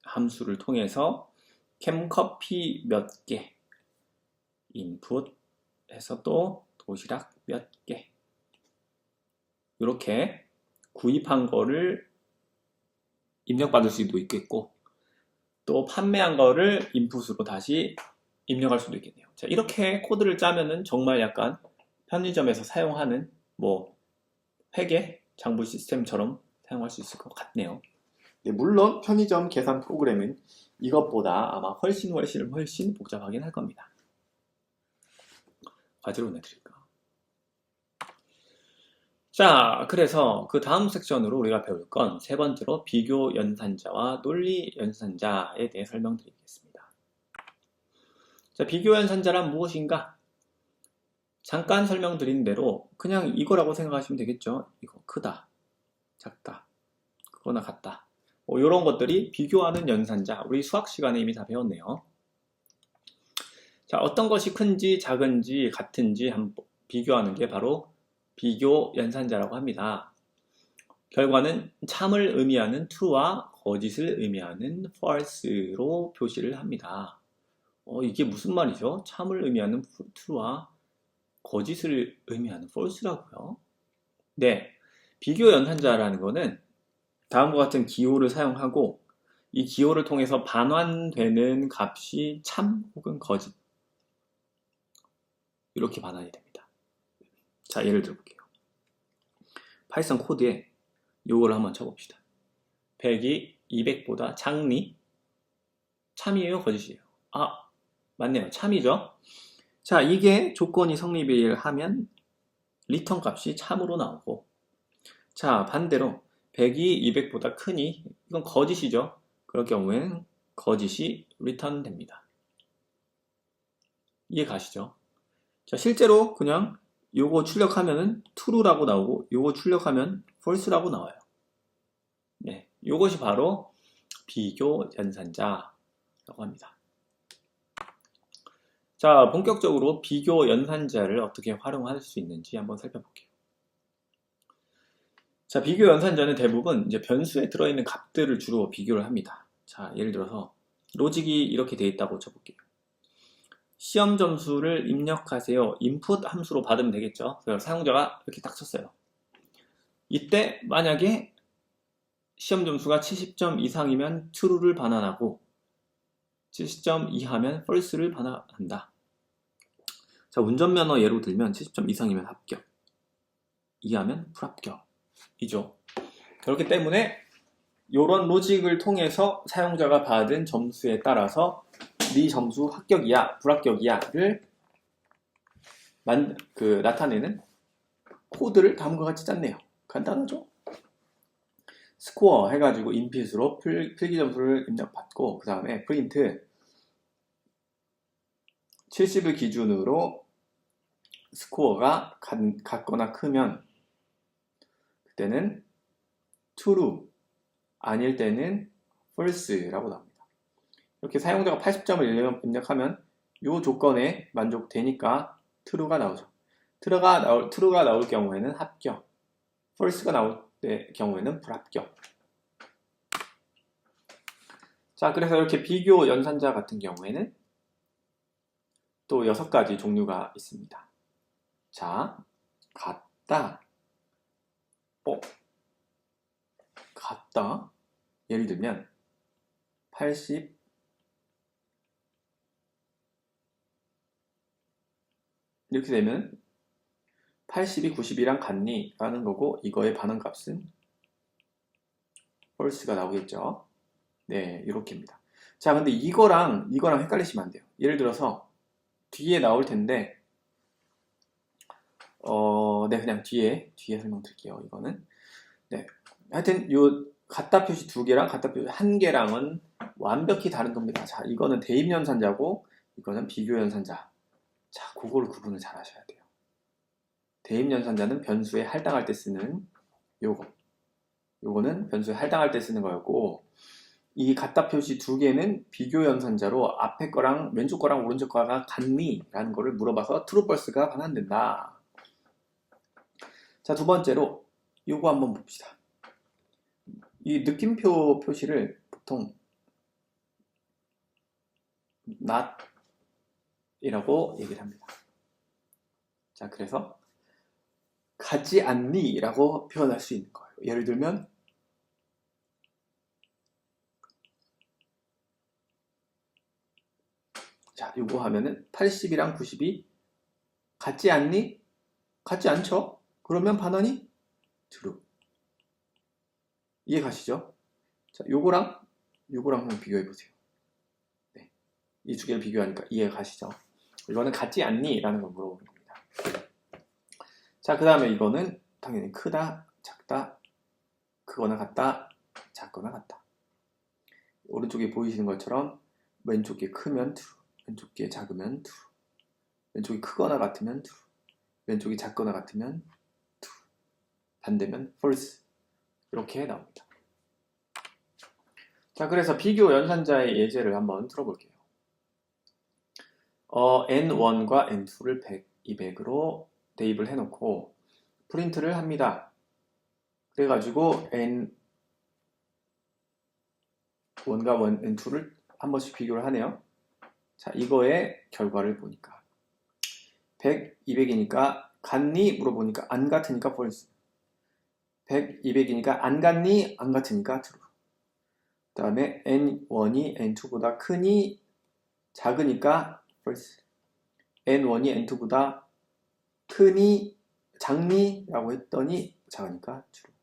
함수를 통해서 캠커피 몇 개 input 해서 또 도시락 몇 개 이렇게 구입한 거를 입력받을 수도 있겠고 또 판매한 거를 인풋으로 다시 입력할 수도 있겠네요. 자, 이렇게 코드를 짜면은 정말 약간 편의점에서 사용하는 뭐 회계 장부 시스템처럼 사용할 수 있을 것 같네요. 네, 물론 편의점 계산 프로그램은 이것보다 아마 훨씬 복잡하긴 할 겁니다. 과제로 내드릴까? 자, 그래서 그 다음 섹션으로 우리가 배울 건 세 번째로 비교 연산자와 논리 연산자에 대해 설명드리겠습니다. 자, 비교 연산자란 무엇인가? 잠깐 설명드린 대로 그냥 이거라고 생각하시면 되겠죠. 이거 크다, 작다, 그거나 같다. 뭐 이런 것들이 비교하는 연산자. 우리 수학 시간에 이미 다 배웠네요. 자, 어떤 것이 큰지 작은지 같은지 한번 비교하는 게 바로 비교 연산자라고 합니다. 결과는 참을 의미하는 true와 거짓을 의미하는 false로 표시를 합니다. 이게 무슨 말이죠? 참을 의미하는 true와 거짓을 의미하는 false라고요? 네, 비교 연산자라는 거는 다음과 같은 기호를 사용하고 이 기호를 통해서 반환되는 값이 참 혹은 거짓 이렇게 반환이 됩니다. 자, 예를 들어볼게요. 파이썬 코드에 요거를 한번 쳐봅시다. 100이 200보다 작니? 참이에요? 거짓이에요? 아, 맞네요. 참이죠? 자, 이게 조건이 성립을 하면 리턴 값이 참으로 나오고 자, 반대로 100이 200보다 크니? 이건 거짓이죠? 그럴 경우에는 거짓이 리턴 됩니다. 이해 가시죠? 자, 실제로 그냥 요거 출력하면은 true라고 나오고 요거 출력하면 false라고 나와요. 네, 요것이 바로 비교 연산자라고 합니다. 자, 본격적으로 비교 연산자를 어떻게 활용할 수 있는지 한번 살펴볼게요. 자, 비교 연산자는 대부분 이제 변수에 들어있는 값들을 주로 비교를 합니다. 자, 예를 들어서 로직이 이렇게 되어 있다고 쳐볼게요. 시험 점수를 입력하세요. 인풋 함수로 받으면 되겠죠. 그래서 사용자가 이렇게 딱 쳤어요. 이때 만약에 시험 점수가 70점 이상이면 true를 반환하고 70점 이하면 false를 반환한다. 자, 운전면허 예로 들면 70점 이상이면 합격, 이하면 불합격이죠. 그렇기 때문에 이런 로직을 통해서 사용자가 받은 점수에 따라서 네 점수 합격이야, 불합격이야를 나타내는 코드를 다음과 같이 짰네요. 간단하죠? 스코어 해가지고 인풋으로 필기 점수를 입력받고 그 다음에 프린트 70을 기준으로 스코어가 같거나 크면 그때는 true, 아닐 때는 false라고 나옵니다. 이렇게 사용자가 80점을 입력하면 이 조건에 만족되니까 true가 나오죠. true가 나올 경우에는 합격, false가 나올 경우에는 불합격. 자, 그래서 이렇게 비교 연산자 같은 경우에는 또 6가지 종류가 있습니다. 자, 같다, 같다. 예를 들면 80 이렇게 되면 80이 90이랑 같니? 라는 거고 이거의 반응값은 false가 나오겠죠. 네, 이렇게입니다. 자, 근데 이거랑 헷갈리시면 안 돼요. 예를 들어서 뒤에 나올 텐데 네, 그냥 뒤에 설명드릴게요. 이거는 네, 하여튼 요 같다 표시 2개랑 같다 표시 1개랑은 완벽히 다른 겁니다. 자, 이거는 대입 연산자고 이거는 비교 연산자. 자, 그거를 구분을 잘 하셔야 돼요. 대입 연산자는 변수에 할당할 때 쓰는 요거는 변수에 할당할 때 쓰는 거였고, 이 같다 표시 2개는 비교 연산자로 앞에 거랑 왼쪽 거랑 오른쪽 거가 같니? 라는 거를 물어봐서 true, false가 반환된다. 자, 두 번째로 요거 한번 봅시다. 이 느낌표 표시를 보통 not 이라고 얘기를 합니다. 자, 그래서 가지 않니? 라고 표현할 수 있는 거예요. 예를 들면 자, 요거 하면은 80이랑 90이 같지 않니? 같지 않죠? 그러면 반환이 true. 이해 가시죠? 자, 요거랑 한번 비교해 보세요. 네. 이 두 개를 비교하니까 이해 가시죠? 이거는 같지 않니? 라는 걸 물어보는 겁니다. 자, 그 다음에 이거는 당연히 크다, 작다, 크거나 같다, 작거나 같다. 오른쪽에 보이시는 것처럼 왼쪽 게 크면 true, 왼쪽 게 작으면 true, 왼쪽이 크거나 같으면 true, 왼쪽이 작거나 같으면 true, 반대면 false. 이렇게 나옵니다. 자, 그래서 비교 연산자의 예제를 한번 들어볼게요. N1과 N2를 100, 200으로 대입을 해놓고 프린트를 합니다. 그래가지고 N1과 N2를 한 번씩 비교를 하네요. 자, 이거의 결과를 보니까 100, 200이니까 같니? 물어보니까 안 같으니까 false. 100, 200이니까 안 같니? 안 같으니까 true. 그 다음에 N1이 N2보다 크니? 작으니까 false. N1이 N2보다 크니? 작니? 라고 했더니 작으니까 true.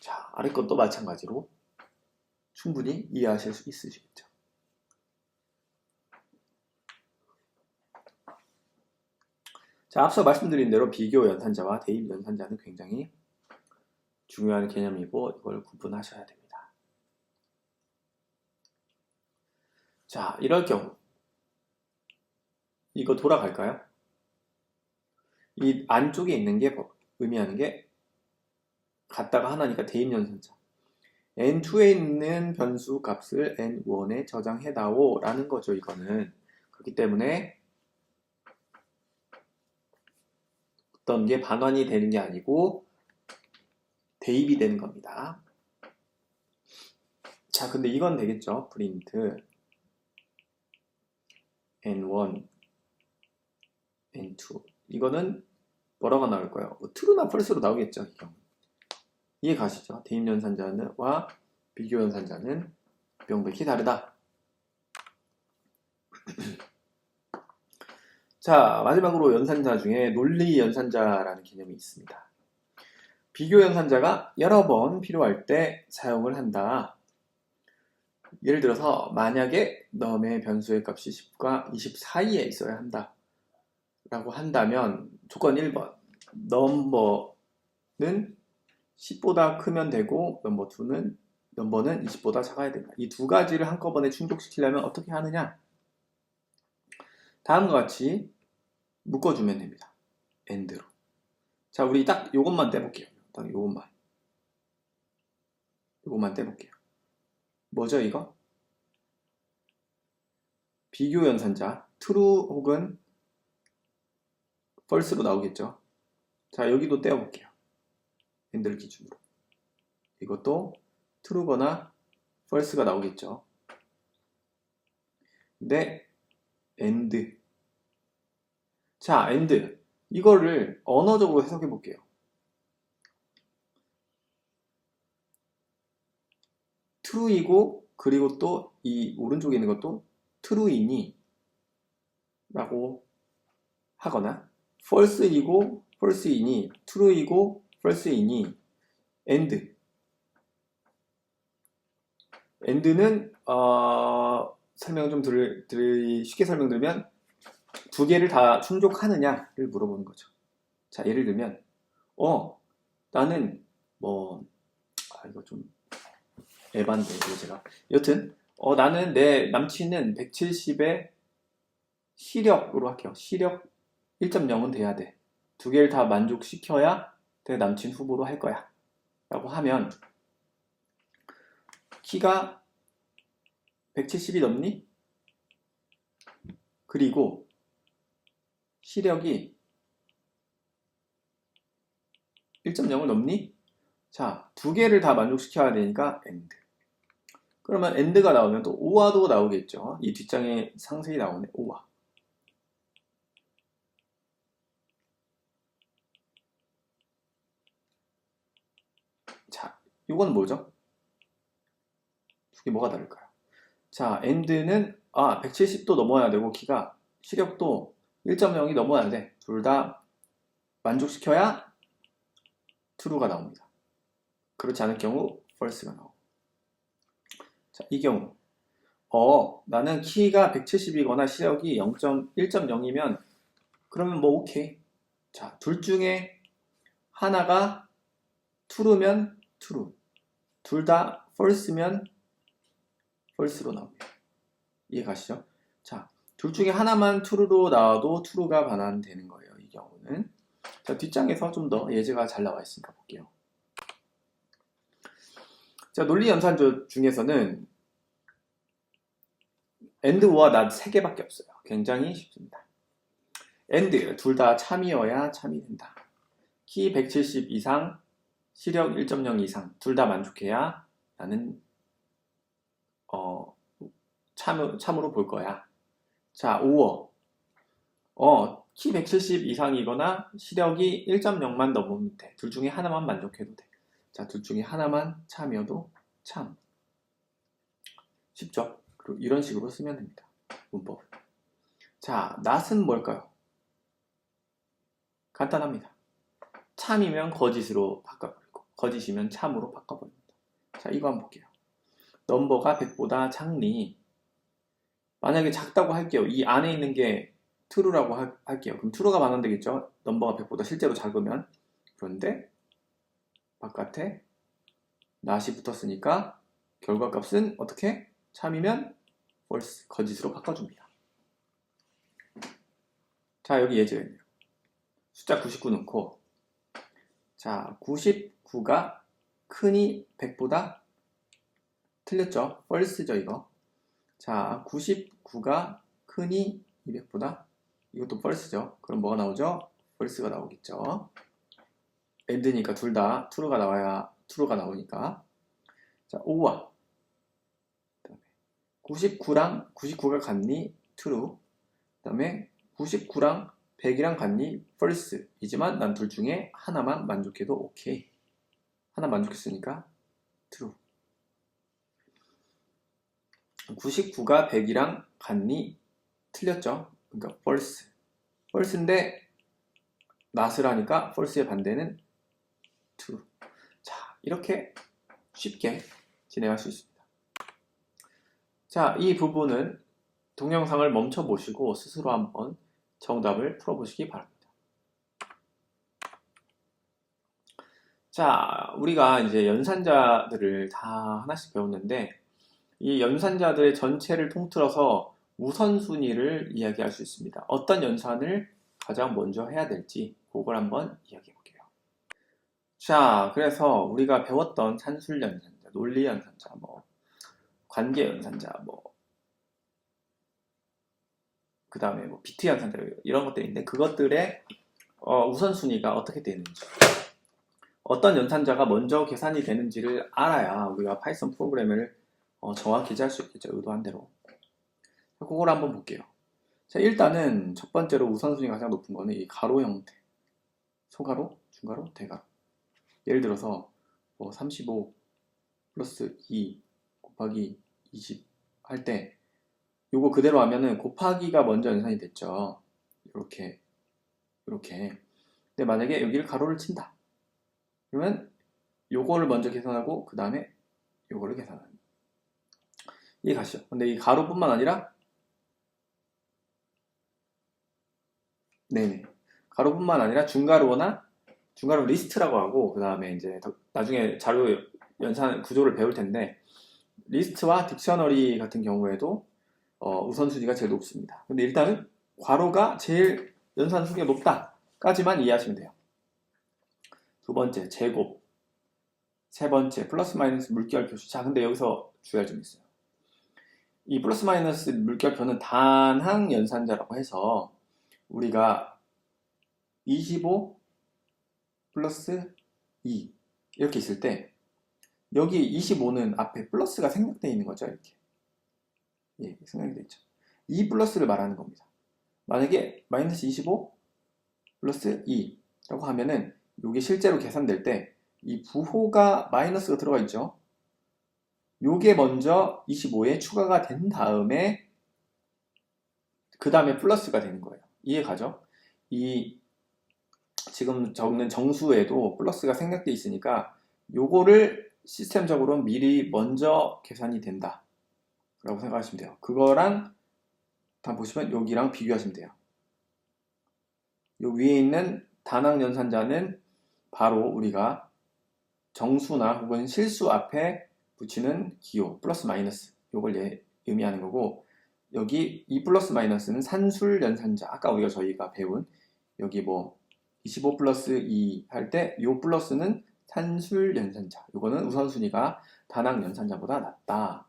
자, 아래 것도 마찬가지로 충분히 이해하실 수 있으시겠죠. 자, 앞서 말씀드린 대로 비교 연산자와 대입 연산자는 굉장히 중요한 개념이고 이걸 구분하셔야 됩니다. 자, 이럴 경우 이거 돌아갈까요? 이 안쪽에 있는 게 의미하는 게 같다가 하나니까 대입 연산자. N2에 있는 변수 값을 N1에 저장해다오 라는 거죠. 이거는 그렇기 때문에 어떤 게 반환이 되는 게 아니고 대입이 되는 겁니다. 자, 근데 이건 되겠죠. print n1, n2. 이거는 뭐라고 나올까요? true나 false로 나오겠죠. 이 경우. 이해 가시죠? 대입 연산자와 비교 연산자는 명백히 다르다. 자, 마지막으로 연산자 중에 논리 연산자라는 개념이 있습니다. 비교 연산자가 여러 번 필요할 때 사용을 한다. 예를 들어서 만약에 num의 변수의 값이 10과 20 사이에 있어야 한다 라고 한다면 조건 1번 넘버는 10보다 크면 되고 넘버는 20보다 작아야 된다. 이 두 가지를 한꺼번에 충족시키려면 어떻게 하느냐? 다음과 같이 묶어주면 됩니다. AND로. 자, 우리 딱 요것만 떼볼게요. 딱 요것만 떼볼게요. 뭐죠 이거? 비교 연산자 true 혹은 false로 나오겠죠. 자, 여기도 떼어볼게요. AND를 기준으로. 이것도 true거나 false가 나오겠죠. 근데 AND. 자, AND. 이거를 언어적으로 해석해 볼게요. true이고 그리고 또 이 오른쪽에 있는 것도 true이니 라고 하거나 false이고 false이니 true이고 false이니 AND는 설명 좀 쉽게 설명드리면 두 개를 다 충족하느냐를 물어보는 거죠. 자, 예를 들면 나는 이거 좀 에반데 이거 제가 여튼 나는 내 남친은 170의 시력으로 할게요. 시력 1.0은 돼야 돼. 두 개를 다 만족시켜야 내 남친 후보로 할 거야 라고 하면 키가 170이 넘니? 그리고 시력이 1.0을 넘니? 자, 두 개를 다 만족시켜야 되니까 AND. 그러면 AND가 나오면 또 OR도 나오겠죠. 이 뒷장에 상세히 나오네. OR. 자, 이건 뭐죠? 두 개 뭐가 다를까요? 자, AND는 170도 넘어야 되고 키가 시력도 1.0이 넘어야 돼. 둘 다 만족시켜야 true가 나옵니다. 그렇지 않을 경우 false가 나오고. 자, 이 경우 나는 키가 170이거나 시력이 1.0이면 그러면 뭐 오케이. 자, 둘 중에 하나가 true면 true, 둘 다 false면 false로 나옵니다. 이해 가시죠? 자, 둘 중에 하나만 true로 나와도 true가 반환되는 거예요. 이 경우는. 자, 뒷장에서 좀 더 예제가 잘 나와 있으니까 볼게요. 자, 논리 연산자 중에서는 AND와 NOT 세 개밖에 없어요. 굉장히 쉽습니다. AND 둘 다 참이어야 참이 된다. 키 170 이상, 시력 1.0 이상 둘 다 만족해야 나는 참으로 볼 거야. 자, OR 키 170 이상이거나 시력이 1.0만 넘으면 돼. 둘 중에 하나만 만족해도 돼. 자, 둘 중에 하나만 참이어도 참. 쉽죠? 그리고 이런 식으로 쓰면 됩니다. 문법. 자, not은 뭘까요? 간단합니다. 참이면 거짓으로 바꿔버리고 거짓이면 참으로 바꿔버립니다. 자, 이거 한번 볼게요. 넘버가 100보다 작니? 만약에 작다고 할게요. 이 안에 있는 게 true라고 할게요. 그럼 true가 반환되겠죠? 넘버가 100보다 실제로 작으면. 그런데 바깥에 not이 붙었으니까 결과값은 어떻게? 참이면 false, 거짓으로 바꿔줍니다. 자, 여기 예제예요. 숫자 99 넣고 자, 99가 크니 100보다 틀렸죠? false죠 이거. 자, 99가 크니 200보다 이것도 false죠. 그럼 뭐가 나오죠? false가 나오겠죠. AND니까 둘 다 true가 나와야 true가 나오니까. 자, 5와 99가 같니? true. 그 다음에 99랑 100이랑 같니? false. 이지만 난 둘 중에 하나만 만족해도 오케이. 하나 만족했으니까 true. 99가 100이랑 같니? 틀렸죠? 그러니까 false. false인데 not을 하니까 false의 반대는 true. 자, 이렇게 쉽게 진행할 수 있습니다. 자, 이 부분은 동영상을 멈춰 보시고 스스로 한번 정답을 풀어보시기 바랍니다. 자, 우리가 이제 연산자들을 다 하나씩 배웠는데 이 연산자들의 전체를 통틀어서 우선순위를 이야기할 수 있습니다. 어떤 연산을 가장 먼저 해야 될지 그걸 한번 이야기해 볼게요. 자, 그래서 우리가 배웠던 산술 연산자, 논리 연산자, 관계 연산자, 그 다음에 비트 연산자 이런 것들이 있는데 그것들의 우선순위가 어떻게 되는지 어떤 연산자가 먼저 계산이 되는지를 알아야 우리가 파이썬 프로그램을 정확히 짤 수 있겠죠. 의도한 대로. 그걸 한번 볼게요. 자, 일단은 첫 번째로 우선순위가 가장 높은 거는 이 가로 형태. 소가로, 중가로, 대가로. 예를 들어서 35 플러스 2 곱하기 20 할 때 요거 그대로 하면은 곱하기가 먼저 연산이 됐죠. 이렇게. 근데 만약에 여기를 가로를 친다. 그러면 요거를 먼저 계산하고 그 다음에 요거를 계산하는. 이해 가시죠? 근데 이 가로뿐만 아니라 네네. 가로뿐만 아니라 중가로 리스트라고 하고 그 다음에 이제 나중에 자료 연산 구조를 배울 텐데 리스트와 딕셔너리 같은 경우에도 우선순위가 제일 높습니다. 근데 일단은 괄호가 제일 연산순위가 높다까지만 이해하시면 돼요. 두 번째 제곱, 세 번째 플러스 마이너스 물결 표시. 자, 근데 여기서 주의할 점이 있어요. 이 플러스 마이너스 물결표는 단항 연산자라고 해서 우리가 25 플러스 2 이렇게 있을 때 여기 25는 앞에 플러스가 생략되어 있는 거죠. 이렇게. 예, 생략되어 있죠. 이 플러스를 말하는 겁니다. 만약에 마이너스 25 플러스 2라고 하면은 이게 실제로 계산될 때 이 부호가 마이너스가 들어가 있죠. 요게 먼저 25에 추가가 된 다음에 그 다음에 플러스가 되는 거예요. 이해 가죠? 이 지금 적는 정수에도 플러스가 생략되어 있으니까 요거를 시스템적으로 미리 먼저 계산이 된다 라고 생각하시면 돼요. 그거랑 다 보시면 여기랑 비교하시면 돼요. 요 위에 있는 단항 연산자는 바로 우리가 정수나 혹은 실수 앞에 붙이는 기호 플러스 마이너스 요걸 의미하는 거고 여기 이 플러스 마이너스는 산술 연산자. 아까 저희가 배운 여기 25 플러스 2 할 때 요 플러스는 산술 연산자. 요거는 우선순위가 단항 연산자보다 낮다.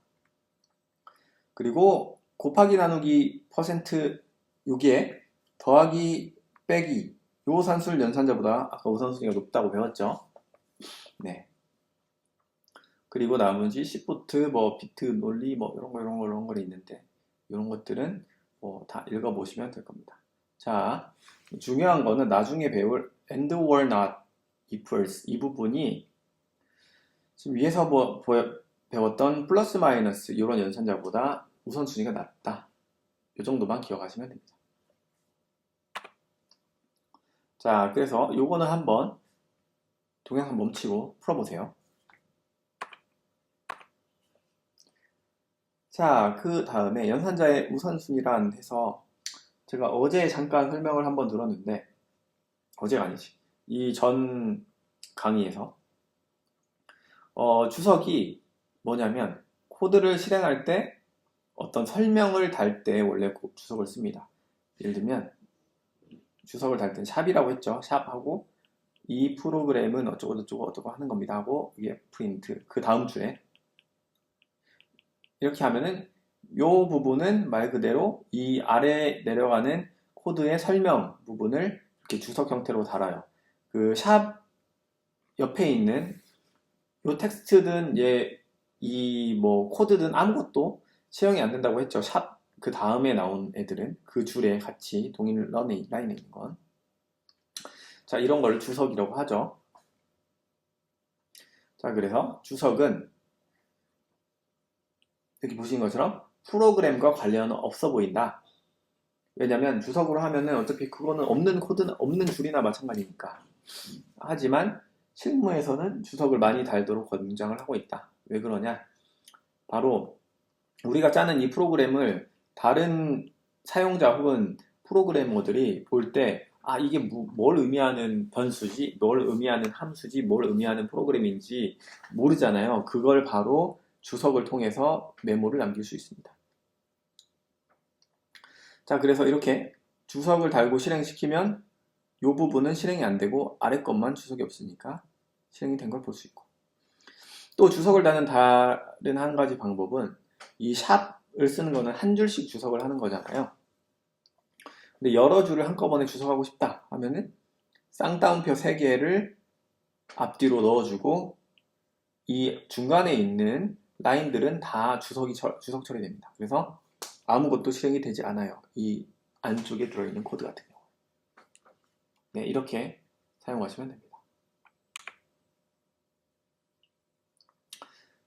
그리고 곱하기 나누기 퍼센트 여기에 더하기 빼기 요 산술 연산자보다 아까 우선순위가 높다고 배웠죠. 네. 그리고 나머지 시프트, 비트, 논리, 이런 거 있는데, 이런 것들은 다 읽어보시면 될 겁니다. 자, 중요한 거는 나중에 배울 and or not equals 이 부분이 지금 위에서 배웠던 플러스 마이너스 이런 연산자보다 우선순위가 낮다. 이 정도만 기억하시면 됩니다. 자, 그래서 요거는 한번 동영상 멈추고 풀어보세요. 자, 그 다음에 연산자의 우선순위란 해서 제가 어제 잠깐 설명을 한번 들었는데 어제가 아니지. 이 전 강의에서 주석이 뭐냐면 코드를 실행할 때 어떤 설명을 달 때 원래 주석을 씁니다. 예를 들면 주석을 달 때는 샵이라고 했죠. 샵하고 이 프로그램은 어쩌고 하는 겁니다 하고 이게 프린트 그 다음 줄에 이렇게 하면은 요 부분은 말 그대로 이 아래 내려가는 코드의 설명 부분을 이렇게 주석 형태로 달아요. 그 샵 옆에 있는 요 텍스트든 이 뭐 코드든 아무것도 채용이 안 된다고 했죠. 샵 그 다음에 나온 애들은 그 줄에 같이 동일 라인에 있는 건. 자, 이런 걸 주석이라고 하죠. 자, 그래서 주석은 여기 보신 것처럼 프로그램과 관련은 없어 보인다. 왜냐면 주석으로 하면은 어차피 그거는 없는 코드는 없는 줄이나 마찬가지니까. 하지만 실무에서는 주석을 많이 달도록 권장을 하고 있다. 왜 그러냐? 바로 우리가 짜는 이 프로그램을 다른 사용자 혹은 프로그래머들이 볼 때, 아, 이게 뭘 의미하는 변수지, 뭘 의미하는 함수지, 뭘 의미하는 프로그램인지 모르잖아요. 그걸 바로 주석을 통해서 메모를 남길 수 있습니다. 자, 그래서 이렇게 주석을 달고 실행시키면 이 부분은 실행이 안 되고 아래 것만 주석이 없으니까 실행이 된 걸 볼 수 있고, 또 주석을 다는 다른 한 가지 방법은 이 샵을 쓰는 거는 한 줄씩 주석을 하는 거잖아요. 근데 여러 줄을 한꺼번에 주석하고 싶다 하면은 쌍따옴표 3개를 앞뒤로 넣어주고 이 중간에 있는 라인들은 다 주석 처리됩니다. 그래서 아무것도 실행이 되지 않아요. 이 안쪽에 들어있는 코드 같은 경우. 네, 이렇게 사용하시면 됩니다.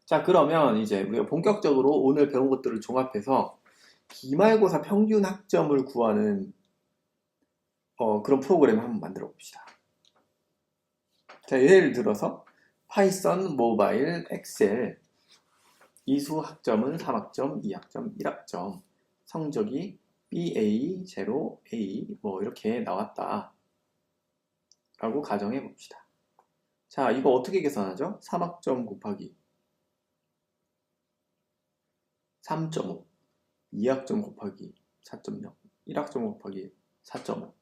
자, 그러면 이제 우리가 본격적으로 오늘 배운 것들을 종합해서 기말고사 평균 학점을 구하는 그런 프로그램을 한번 만들어 봅시다. 자, 예를 들어서 파이썬, 모바일, 엑셀 이수 학점은 3학점, 2학점, 1학점 성적이 BA, 0, A 뭐 이렇게 나왔다 라고 가정해 봅시다. 자, 이거 어떻게 계산하죠? 3학점 곱하기 3.5 2학점 곱하기 4.0 1학점 곱하기 4.5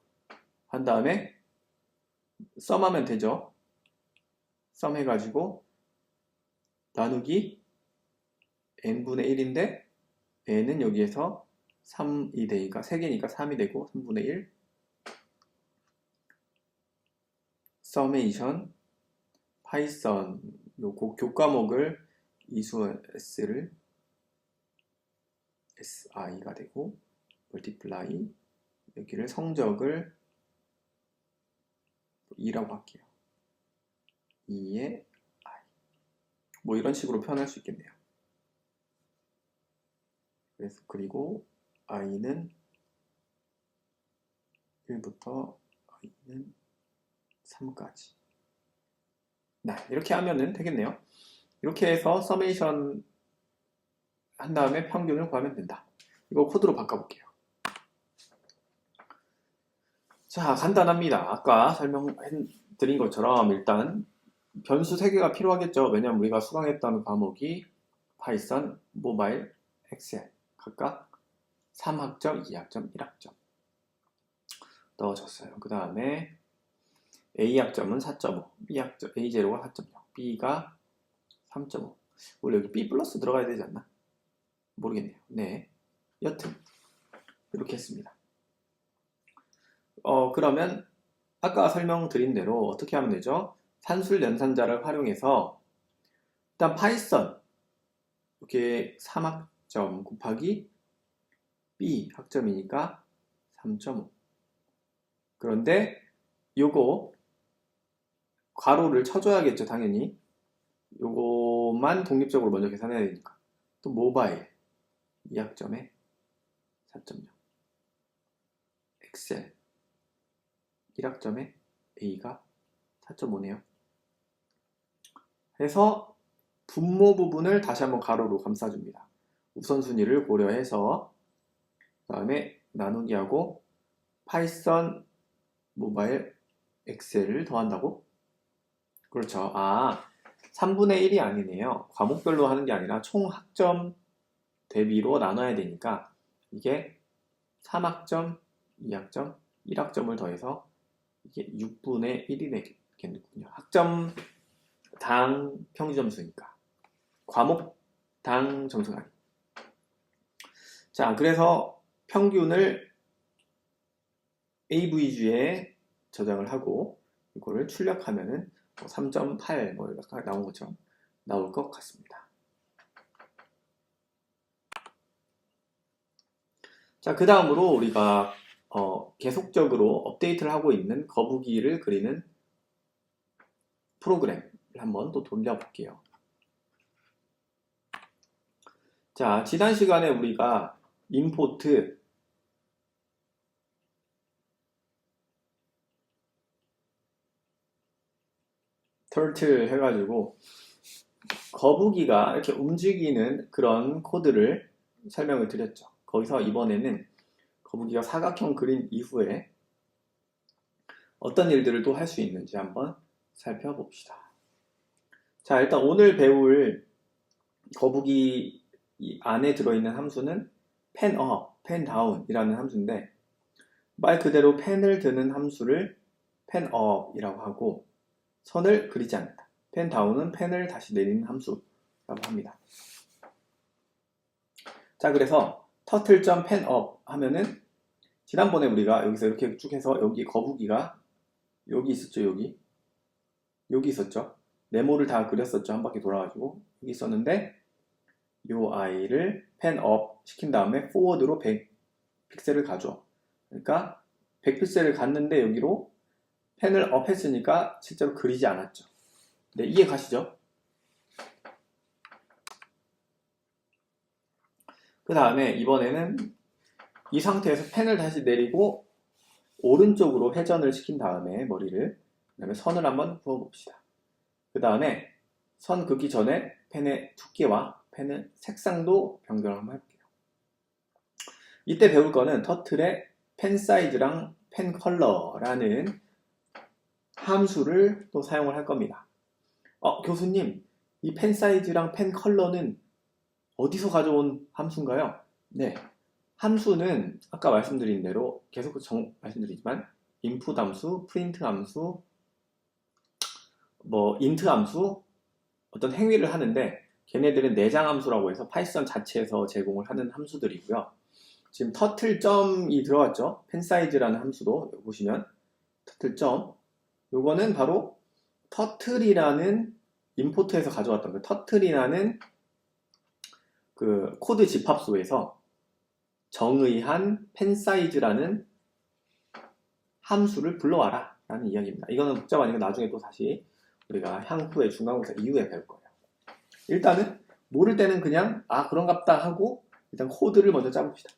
한 다음에 썸하면 되죠. 썸 해가지고 나누기 n분의 1인데 n은 여기에서 3이 되니까 3개니까 3이 되고 3분의 1 서메이션 파이썬 요거 교과목을 이수 s를 si가 되고 멀티플라이 여기를 성적을 2라고 할게요. 2의 i 뭐 이런 식으로 표현할 수 있겠네요. 그래서 그리고 i는 1부터 i는 3까지. 네, 이렇게 하면은 되겠네요. 이렇게 해서 서메이션 한 다음에 평균을 구하면 된다. 이거 코드로 바꿔볼게요. 자, 간단합니다. 아까 설명드린 것처럼 일단 변수 3개가 필요하겠죠. 왜냐면 우리가 수강했던 과목이 파이썬, 모바일, 엑셀 각각 3학점, 2학점, 1학점 넣어줬어요. 그 다음에 A학점은 4.5, B학점, A0가 4.0, B가 3.5. 원래 여기 B 플러스 들어가야 되지 않나? 모르겠네요. 네, 여튼 이렇게 했습니다. 그러면 아까 설명드린 대로 어떻게 하면 되죠? 산술 연산자를 활용해서 일단 파이썬 이렇게 3학점 곱하기 B 학점이니까 3.5. 그런데 요거 괄호를 쳐줘야겠죠, 당연히. 요거만 독립적으로 먼저 계산해야 되니까. 또 모바일 2학점에 4.0. 엑셀 1학점에 A가 4.5네요. 해서 분모 부분을 다시 한번 가로로 감싸줍니다. 우선순위를 고려해서 그 다음에 나누기하고 파이썬, 모바일, 엑셀을 더한다고? 그렇죠. 아, 3분의 1이 아니네요. 과목별로 하는 게 아니라 총 학점 대비로 나눠야 되니까 이게 3학점, 2학점, 1학점을 더해서 이게 6분의 1이 되겠군요. 학점 당 평균 점수니까. 과목 당 점수가 아니고. 자, 그래서 평균을 AVG에 저장을 하고 이거를 출력하면은 3.8 뭐 이렇게 나온 것처럼 나올 것 같습니다. 자, 그 다음으로 우리가 계속적으로 업데이트를 하고 있는 거북이를 그리는 프로그램을 한번 또 돌려볼게요. 자, 지난 시간에 우리가 임포트 turtle 해가지고 거북이가 이렇게 움직이는 그런 코드를 설명을 드렸죠. 거기서 이번에는 거북이가 사각형 그린 이후에 어떤 일들을 또 할 수 있는지 한번 살펴봅시다. 자, 일단 오늘 배울 거북이 안에 들어있는 함수는 펜업, 펜다운이라는 함수인데 말 그대로 펜을 드는 함수를 펜업이라고 하고 선을 그리지 않는다. 펜다운은 펜을 다시 내리는 함수라고 합니다. 자, 그래서 turtle.penUp 하면은 지난번에 우리가 여기서 이렇게 쭉 해서 여기 거북이가 여기 있었죠. 여기 있었죠. 네모를 다 그렸었죠. 한 바퀴 돌아가지고 여기 있었는데 이 아이를 펜업 시킨 다음에 forward로 100 픽셀을 가죠. 그러니까 100 픽셀을 갔는데 여기로 펜을 업 했으니까 실제로 그리지 않았죠. 네, 이해 가시죠? 그 다음에 이번에는 이 상태에서 펜을 다시 내리고 오른쪽으로 회전을 시킨 다음에 머리를 그 다음에 선을 한번 그어봅시다. 그 다음에 선 긋기 전에 펜의 두께와 펜의 색상도 변경을 한번 해볼게요. 이때 배울 거는 터틀의 펜 사이즈랑 펜 컬러라는 함수를 또 사용을 할 겁니다. 교수님, 이 펜 사이즈랑 펜 컬러는 어디서 가져온 함수인가요? 네, 함수는 아까 말씀드린 대로 계속 말씀드리지만 input 함수, print 함수, int 함수 어떤 행위를 하는데 걔네들은 내장 함수라고 해서 파이썬 자체에서 제공을 하는 함수들이고요. 지금 turtle.이 들어갔죠. 펜 사이즈라는 함수도 보시면 turtle. 요거는 바로 turtle이라는 임포트에서 가져왔던 그 turtle이라는 그 코드 집합소에서 정의한 펜 사이즈라는 함수를 불러와라 라는 이야기입니다. 이거는 복잡하니까 나중에 또 다시 우리가 향후에 중간고사 이후에 배울 거예요. 일단은 모를 때는 그냥 그런갑다 하고 일단 코드를 먼저 짜봅시다.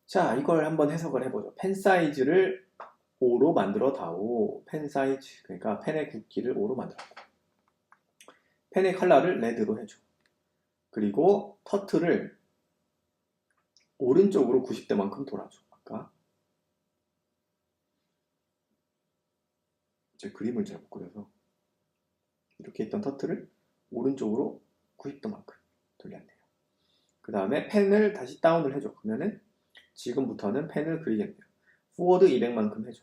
자, 이걸 한번 해석을 해보죠. 펜 사이즈를 5로 만들어 다오. 펜 사이즈, 그러니까 펜의 굵기를 5로 만들어. 펜의 컬러를 레드로 해줘. 그리고 터틀을 오른쪽으로 90도만큼 돌아줘. 아까 제 그림을 잘못 그려서 이렇게 있던 터틀을 오른쪽으로 90도만큼 돌렸네요. 그 다음에 펜을 다시 다운을 해줘. 그러면은 지금부터는 펜을 그리겠네요. forward 200만큼 해줘.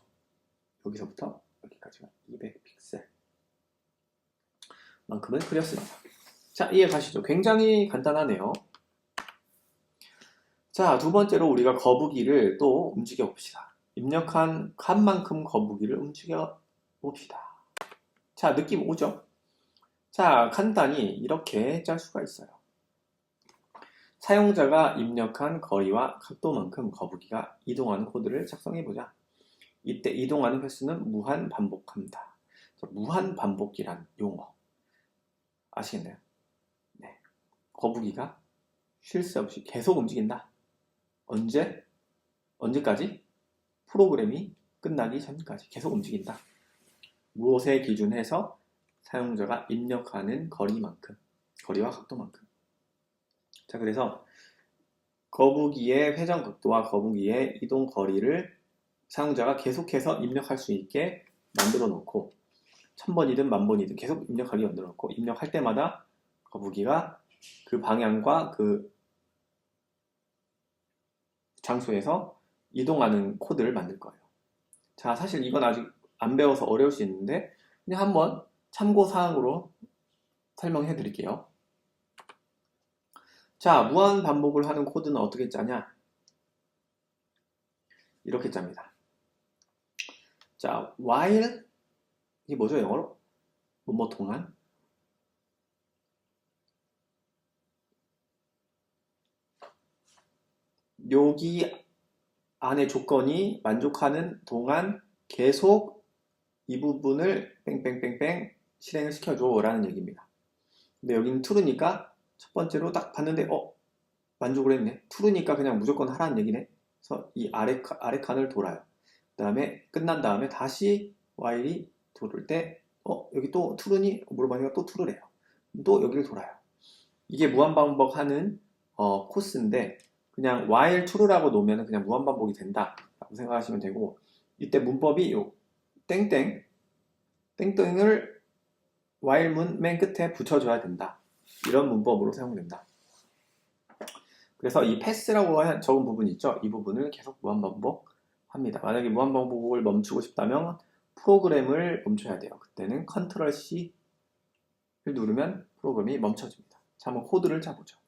여기서부터 여기까지가 200픽셀 만큼을 그렸습니다. 자, 이해 가시죠? 굉장히 간단하네요. 자, 두 번째로 우리가 거북이를 또 움직여 봅시다. 입력한 칸만큼 거북이를 움직여 봅시다. 자, 느낌 오죠? 자, 간단히 이렇게 짤 수가 있어요. 사용자가 입력한 거리와 각도만큼 거북이가 이동하는 코드를 작성해보자. 이때 이동하는 횟수는 무한 반복합니다. 무한 반복이란 용어 아시겠나요? 네. 거북이가 쉴 새 없이 계속 움직인다. 언제까지? 프로그램이 끝나기 전까지 계속 움직인다. 무엇에 기준해서 사용자가 입력하는 거리만큼, 거리와 각도만큼. 자, 그래서 거북이의 회전 각도와 거북이의 이동 거리를 사용자가 계속해서 입력할 수 있게 만들어 놓고 1000번이든 10,000번이든 계속 입력하게 만들어 놓고 입력할 때마다 거북이가 그 방향과 그 장소에서 이동하는 코드를 만들 거예요. 자, 사실 이건 아직 안 배워서 어려울 수 있는데 그냥 한번 참고사항으로 설명해 드릴게요. 자, 무한 반복을 하는 코드는 어떻게 짜냐? 이렇게 짭니다. 자, while 이게 뭐죠, 영어로? 뭐뭐 동안 여기 안의 조건이 만족하는 동안 계속 이 부분을 뺑뺑뺑뺑 실행을 시켜줘 라는 얘기입니다. 근데 여기는 true니까 첫 번째로 딱 봤는데 만족을 했네. true니까 그냥 무조건 하라는 얘기네. 그래서 이 아래 칸을 돌아요. 그 다음에 끝난 다음에 다시 while이 돌을 때 여기 또 true니? 물어보니까 또 true래요. 또 여기를 돌아요. 이게 무한반복하는 코스인데 그냥 while true라고 놓으면 그냥 무한반복이 된다 라고 생각하시면 되고, 이때 문법이 요 땡땡을 while 문 맨 끝에 붙여줘야 된다, 이런 문법으로 사용된다. 그래서 이 패스라고 적은 부분 있죠? 이 부분을 계속 무한반복합니다. 만약에 무한반복을 멈추고 싶다면 프로그램을 멈춰야 돼요. 그때는 컨트롤 C를 누르면 프로그램이 멈춰집니다. 자, 한번 코드를 짜보죠.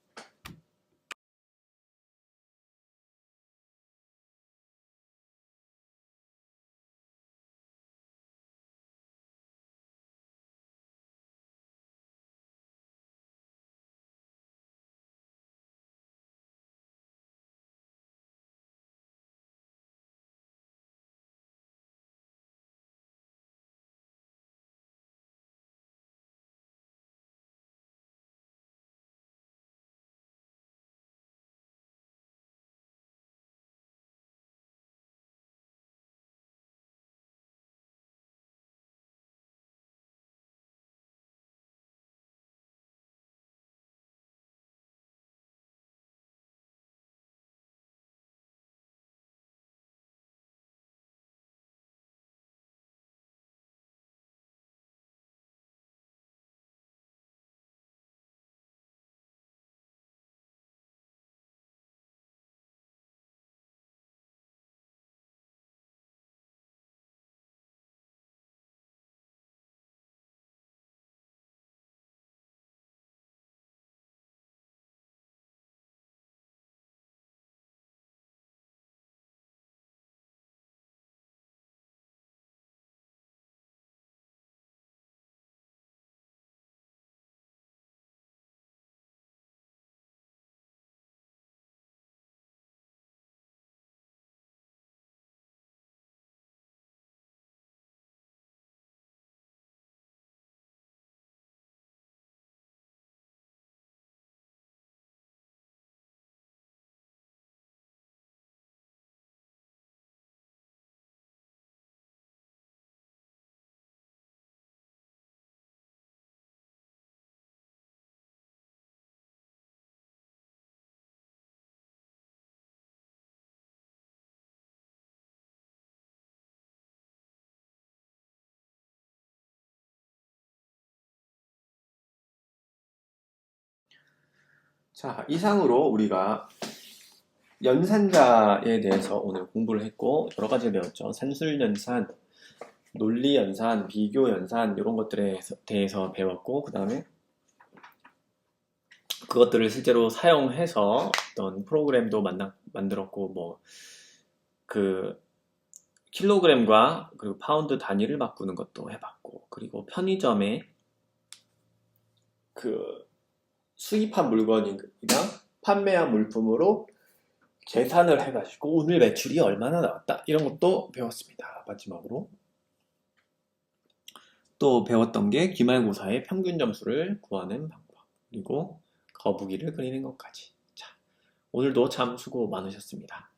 자, 이상으로 우리가 연산자에 대해서 오늘 공부를 했고, 여러 가지 배웠죠. 산술연산, 논리연산, 비교연산, 이런 것들에 대해서 배웠고, 그 다음에 그것들을 실제로 사용해서 어떤 프로그램도 만들었고, 그 킬로그램과 그리고 파운드 단위를 바꾸는 것도 해봤고, 그리고 편의점에 그 수입한 물건이나 판매한 물품으로 계산을 해가지고 오늘 매출이 얼마나 나왔다, 이런 것도 배웠습니다. 마지막으로 또 배웠던 게 기말고사의 평균 점수를 구하는 방법, 그리고 거북이를 그리는 것까지. 자, 오늘도 참 수고 많으셨습니다.